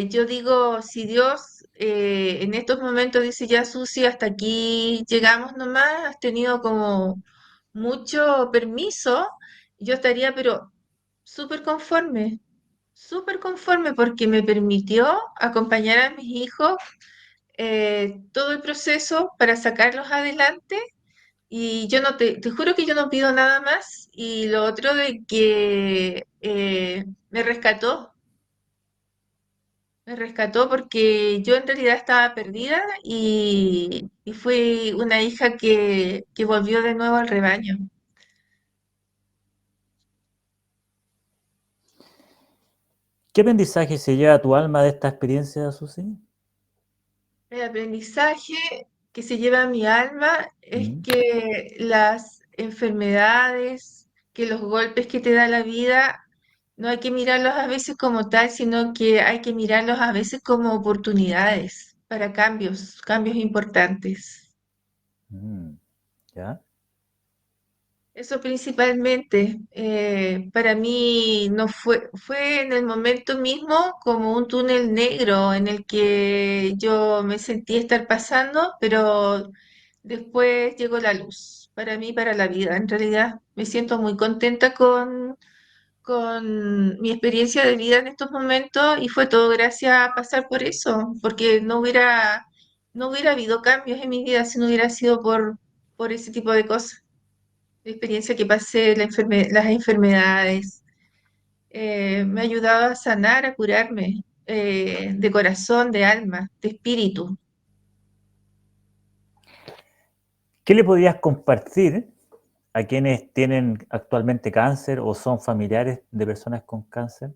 yo digo, si Dios en estos momentos dice ya Susi, hasta aquí llegamos nomás, has tenido como mucho permiso, yo estaría pero súper conforme porque me permitió acompañar a mis hijos todo el proceso para sacarlos adelante y yo no te juro que yo no pido nada más y lo otro de que me rescató porque yo en realidad estaba perdida y fui una hija que volvió de nuevo al rebaño. ¿Qué aprendizaje se lleva tu alma de esta experiencia, Susi? El aprendizaje que se lleva a mi alma es ¿Mm? que las enfermedades, que los golpes que te da la vida, no hay que mirarlos a veces como tal, sino que hay que mirarlos a veces como oportunidades para cambios, cambios importantes. Mm, ¿ya? Eso principalmente, para mí no fue en el momento mismo como un túnel negro en el que yo me sentí estar pasando, pero después llegó la luz, para mí, para la vida. En realidad me siento muy contenta con mi experiencia de vida en estos momentos y fue todo gracias a pasar por eso, porque no hubiera habido cambios en mi vida si no hubiera sido por ese tipo de cosas la experiencia que pasé, las enfermedades, me ha ayudado a sanar, a curarme de corazón, de alma, de espíritu. ¿Qué le podrías compartir a quienes tienen actualmente cáncer o son familiares de personas con cáncer?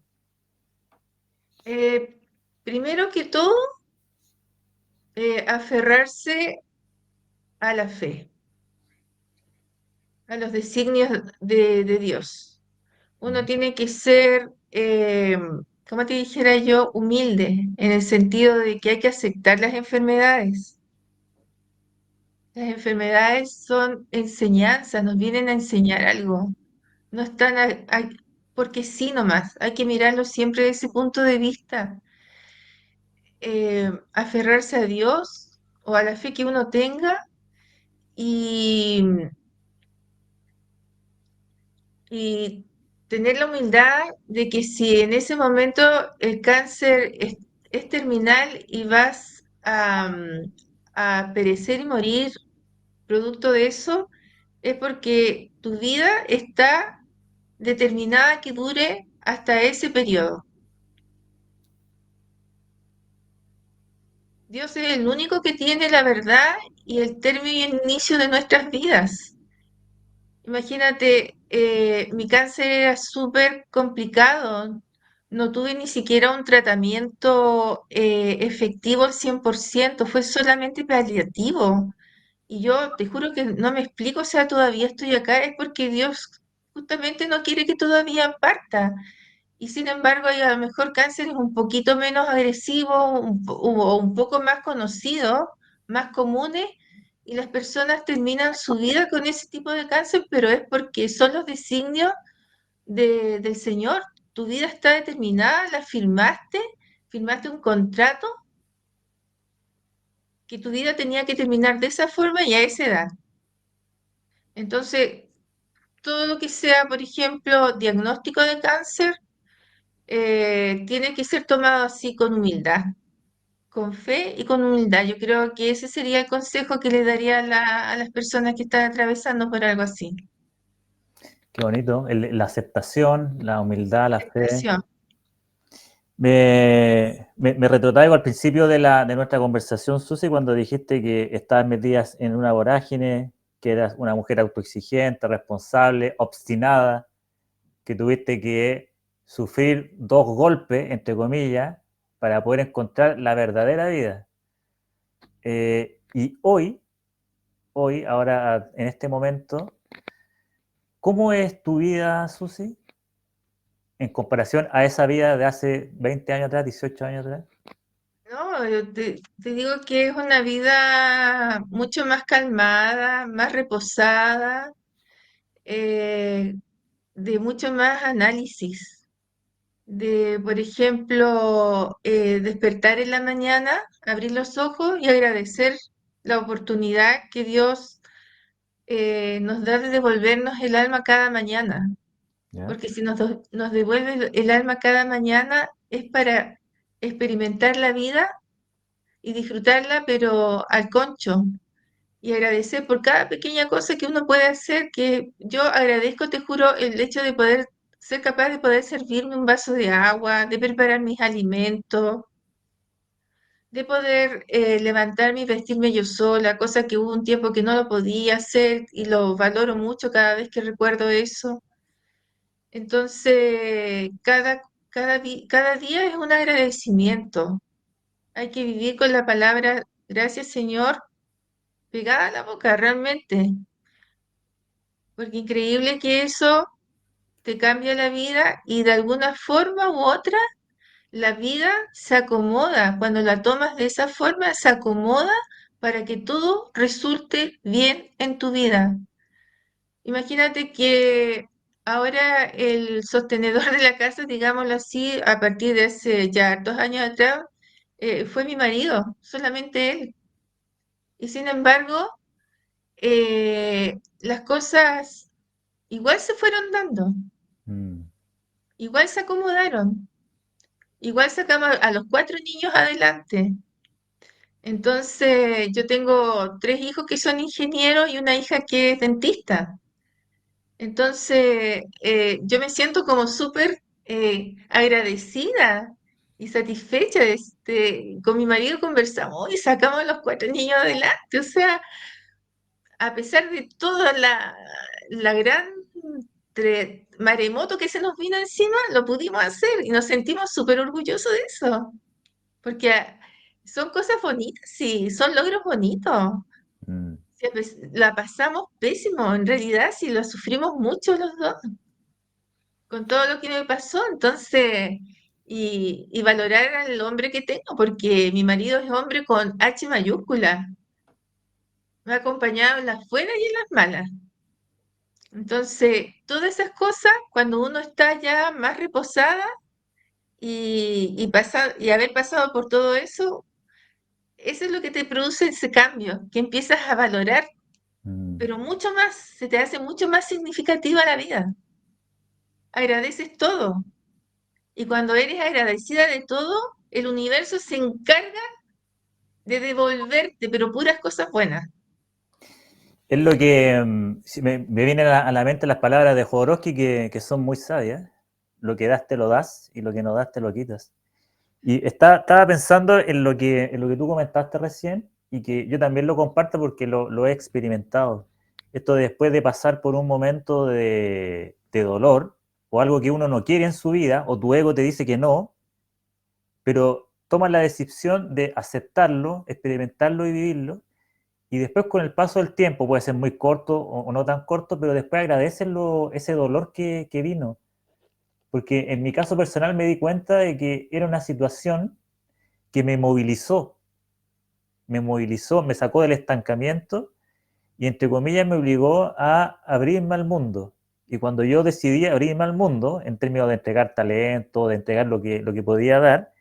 Eh, Primero que todo, aferrarse a la fe, a los designios de Dios. Uno ¿Mm? tiene que ser, como te dijera yo, humilde, en el sentido de que hay que aceptar las enfermedades. Las enfermedades son enseñanzas, nos vienen a enseñar algo. No están porque sí nomás. Hay que mirarlo siempre desde ese punto de vista. Aferrarse a Dios o a la fe que uno tenga y, y tener la humildad de que si en ese momento el cáncer es terminal y vas a perecer y morir producto de eso, es porque tu vida está determinada que dure hasta ese periodo. Dios es el único que tiene la verdad y el término y el inicio de nuestras vidas. Imagínate, mi cáncer era súper complicado. No tuve ni siquiera un tratamiento efectivo al 100%, fue solamente paliativo. Y yo te juro que no me explico, o sea, todavía estoy acá, es porque Dios justamente no quiere que todavía parta. Y sin embargo, a lo mejor cáncer es un poquito menos agresivo o un poco más conocido, más comunes, y las personas terminan su vida con ese tipo de cáncer, pero es porque son los designios del Señor. Tu vida está determinada, la firmaste un contrato que tu vida tenía que terminar de esa forma y a esa edad. Entonces, todo lo que sea, por ejemplo, diagnóstico de cáncer, tiene que ser tomado así con humildad, con fe y con humildad. Yo creo que ese sería el consejo que le daría a las personas que están atravesando por algo así. Qué bonito. La aceptación, la humildad, la fe. Aceptación. Me retrotraigo al principio de nuestra conversación, Susi, cuando dijiste que estabas metida en una vorágine, que eras una mujer autoexigente, responsable, obstinada, que tuviste que sufrir dos golpes, entre comillas, para poder encontrar la verdadera vida. Y ahora, en este momento, ¿cómo es tu vida, Susi, en comparación a esa vida de hace 20 años atrás, 18 años atrás? No, yo te digo que es una vida mucho más calmada, más reposada, eh, de mucho más análisis. de, por ejemplo, despertar en la mañana, abrir los ojos y agradecer la oportunidad que Dios nos da de devolvernos el alma cada mañana. ¿Ya? Porque si nos devuelve el alma cada mañana es para experimentar la vida y disfrutarla, pero al concho. Y agradecer por cada pequeña cosa que uno puede hacer, que yo agradezco, te juro, el hecho de poder ser capaz de poder servirme un vaso de agua, de preparar mis alimentos, de poder levantarme y vestirme yo sola, cosa que hubo un tiempo que no lo podía hacer y lo valoro mucho cada vez que recuerdo eso. Entonces, cada día es un agradecimiento. Hay que vivir con la palabra gracias, Señor, pegada a la boca, realmente, porque increíble que eso te cambia la vida y de alguna forma u otra la vida se acomoda. Cuando la tomas de esa forma, se acomoda para que todo resulte bien en tu vida. Imagínate que ahora el sostenedor de la casa, digámoslo así, a partir de hace ya 2 años atrás, fue mi marido, solamente él. Y sin embargo, las cosas igual se fueron dando, Mm, igual se acomodaron, igual sacamos a los 4 niños adelante. Entonces, yo tengo 3 hijos que son ingenieros y una hija que es dentista. Entonces, yo me siento como súper agradecida y satisfecha. Con mi marido conversamos y sacamos a los 4 niños adelante. O sea, a pesar de toda la gran maremoto que se nos vino encima, lo pudimos hacer y nos sentimos súper orgullosos de eso, porque son cosas bonitas, sí, son logros bonitos. mm. Sí, pues, la pasamos pésimo, en realidad, sí, lo sufrimos mucho los dos con todo lo que me pasó, entonces, y valorar al hombre que tengo, porque mi marido es hombre con H mayúscula, me ha acompañado en las buenas y en las malas. Entonces, todas esas cosas, cuando uno está ya más reposada y haber pasado por todo eso, eso es lo que te produce ese cambio, que empiezas a valorar, Mm. pero mucho más, se te hace mucho más significativa la vida. Agradeces todo. Y cuando eres agradecida de todo, el universo se encarga de devolverte, pero puras cosas buenas. Es lo que me vienen a la mente las palabras de Jodorowsky que son muy sabias. Lo que das te lo das y lo que no das te lo quitas. Y estaba pensando en lo que tú comentaste recién y que yo también lo comparto porque lo he experimentado. Esto después de pasar por un momento de dolor o algo que uno no quiere en su vida o tu ego te dice que no, pero tomas la decisión de aceptarlo, experimentarlo y vivirlo. Y después con el paso del tiempo, puede ser muy corto o no tan corto, pero después agradeces ese dolor que vino. Porque en mi caso personal me di cuenta de que era una situación que me movilizó, me sacó del estancamiento y entre comillas me obligó a abrirme al mundo. Y cuando yo decidí abrirme al mundo, en términos de entregar talento, de entregar lo que podía dar,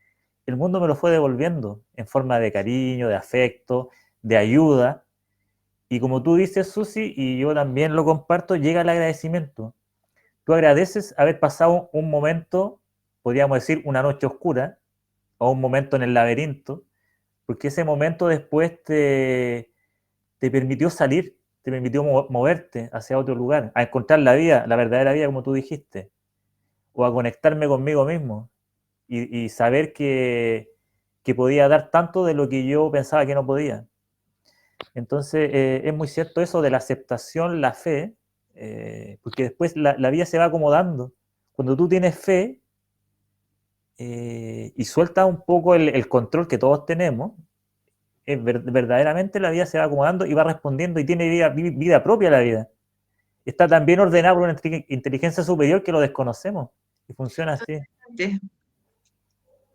el mundo me lo fue devolviendo en forma de cariño, de afecto, de ayuda. Y como tú dices, Susi, y yo también lo comparto, llega el agradecimiento. Tú agradeces haber pasado un momento, podríamos decir, una noche oscura, o un momento en el laberinto, porque ese momento después te permitió salir, te permitió moverte hacia otro lugar, a encontrar la vida, la verdadera vida, como tú dijiste, o a conectarme conmigo mismo y saber que podía dar tanto de lo que yo pensaba que no podía. Entonces, es muy cierto eso de la aceptación, la fe, porque después la vida se va acomodando. Cuando tú tienes fe y sueltas un poco el control que todos tenemos, verdaderamente la vida se va acomodando y va respondiendo y tiene vida propia la vida. Está tan bien ordenado por una inteligencia superior que lo desconocemos y funciona así.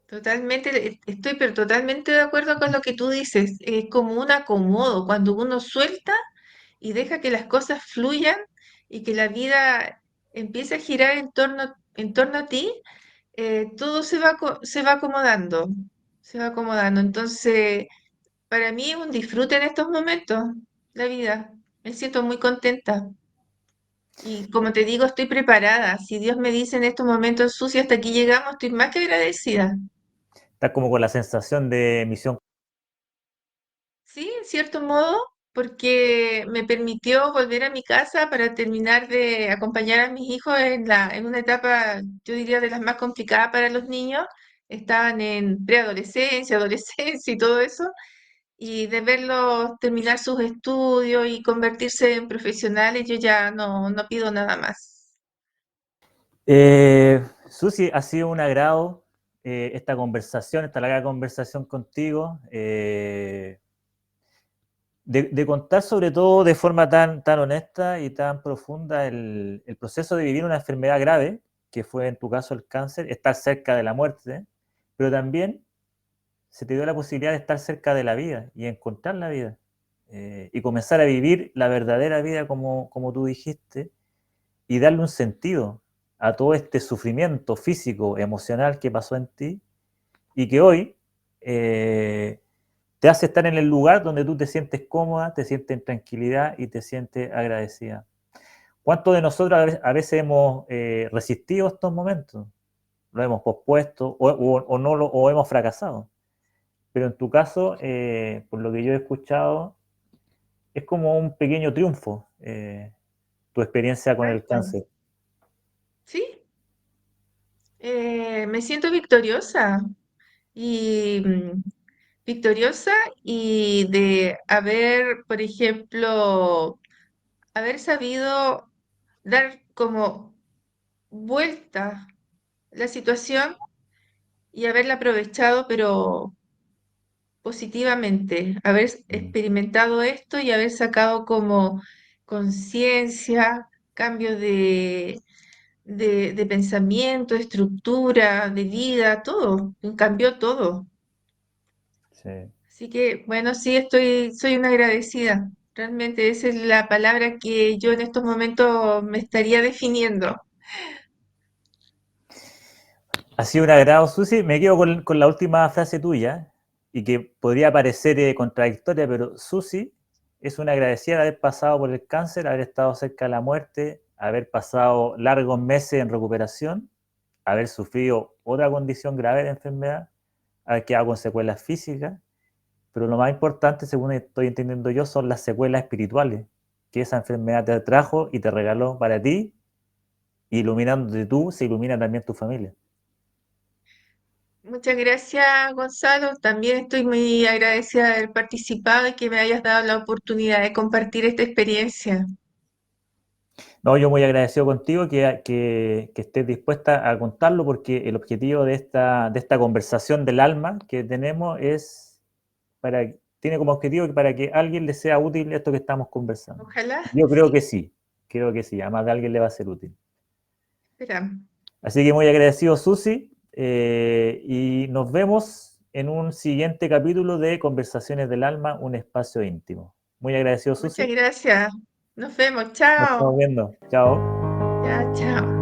Totalmente, totalmente, estoy pero totalmente de acuerdo con lo que tú dices. Es como un acomodo, cuando uno suelta y deja que las cosas fluyan y que la vida empiece a girar en torno a ti, todo se va acomodando, se va acomodando. Entonces, para mí es un disfrute en estos momentos, la vida. Me siento muy contenta. Y como te digo, estoy preparada. Si Dios me dice en estos momentos, Susi, hasta aquí llegamos, estoy más que agradecida. Estás como con la sensación de misión. Sí, en cierto modo, porque me permitió volver a mi casa para terminar de acompañar a mis hijos en una etapa, yo diría, de las más complicadas para los niños. Estaban en preadolescencia, adolescencia y todo eso, y de verlos terminar sus estudios y convertirse en profesionales, yo ya no pido nada más. Susi, ha sido un agrado esta conversación, esta larga conversación contigo. De contar sobre todo de forma tan honesta y tan profunda el proceso de vivir una enfermedad grave, que fue en tu caso el cáncer, estar cerca de la muerte, pero también se te dio la posibilidad de estar cerca de la vida y encontrar la vida y comenzar a vivir la verdadera vida como tú dijiste y darle un sentido a todo este sufrimiento físico, emocional que pasó en ti y que hoy te hace estar en el lugar donde tú te sientes cómoda, te sientes en tranquilidad y te sientes agradecida. ¿Cuántos de nosotros a veces hemos resistido estos momentos? Lo hemos pospuesto o no o hemos fracasado. Pero en tu caso, por lo que yo he escuchado, es como un pequeño triunfo tu experiencia con el Exacto. cáncer. Sí, me siento victoriosa y victoriosa y de haber, por ejemplo, haber sabido dar como vuelta la situación y haberla aprovechado, pero positivamente, haber Mm. experimentado esto y haber sacado como conciencia, cambio de pensamiento, de estructura, de vida, todo, cambió todo. Sí. Así que, bueno, sí, soy una agradecida. Realmente esa es la palabra que yo en estos momentos me estaría definiendo. Ha sido un agrado, Susi. Me quedo con la última frase tuya y que podría parecer contradictoria, pero Susi es una agradecida de haber pasado por el cáncer, haber estado cerca de la muerte, haber pasado largos meses en recuperación, haber sufrido otra condición grave de enfermedad, haber quedado con secuelas físicas, pero lo más importante, según estoy entendiendo yo, son las secuelas espirituales que esa enfermedad te trajo y te regaló para ti, iluminándote tú, se ilumina también tu familia. Muchas gracias, Gonzalo. También estoy muy agradecida de haber participado y que me hayas dado la oportunidad de compartir esta experiencia. No, yo muy agradecido contigo que estés dispuesta a contarlo porque el objetivo de esta conversación del alma que tenemos es tiene como objetivo que para que a alguien le sea útil esto que estamos conversando. Ojalá, Yo sí. creo que sí, a más de alguien le va a ser útil. Esperamos. Así que muy agradecido, Susi, y nos vemos en un siguiente capítulo de Conversaciones del Alma, un espacio íntimo. Muy agradecido, Muchas Susi. gracias. Nos vemos. Nos Chao. estamos viendo. Chao. Ya, chao.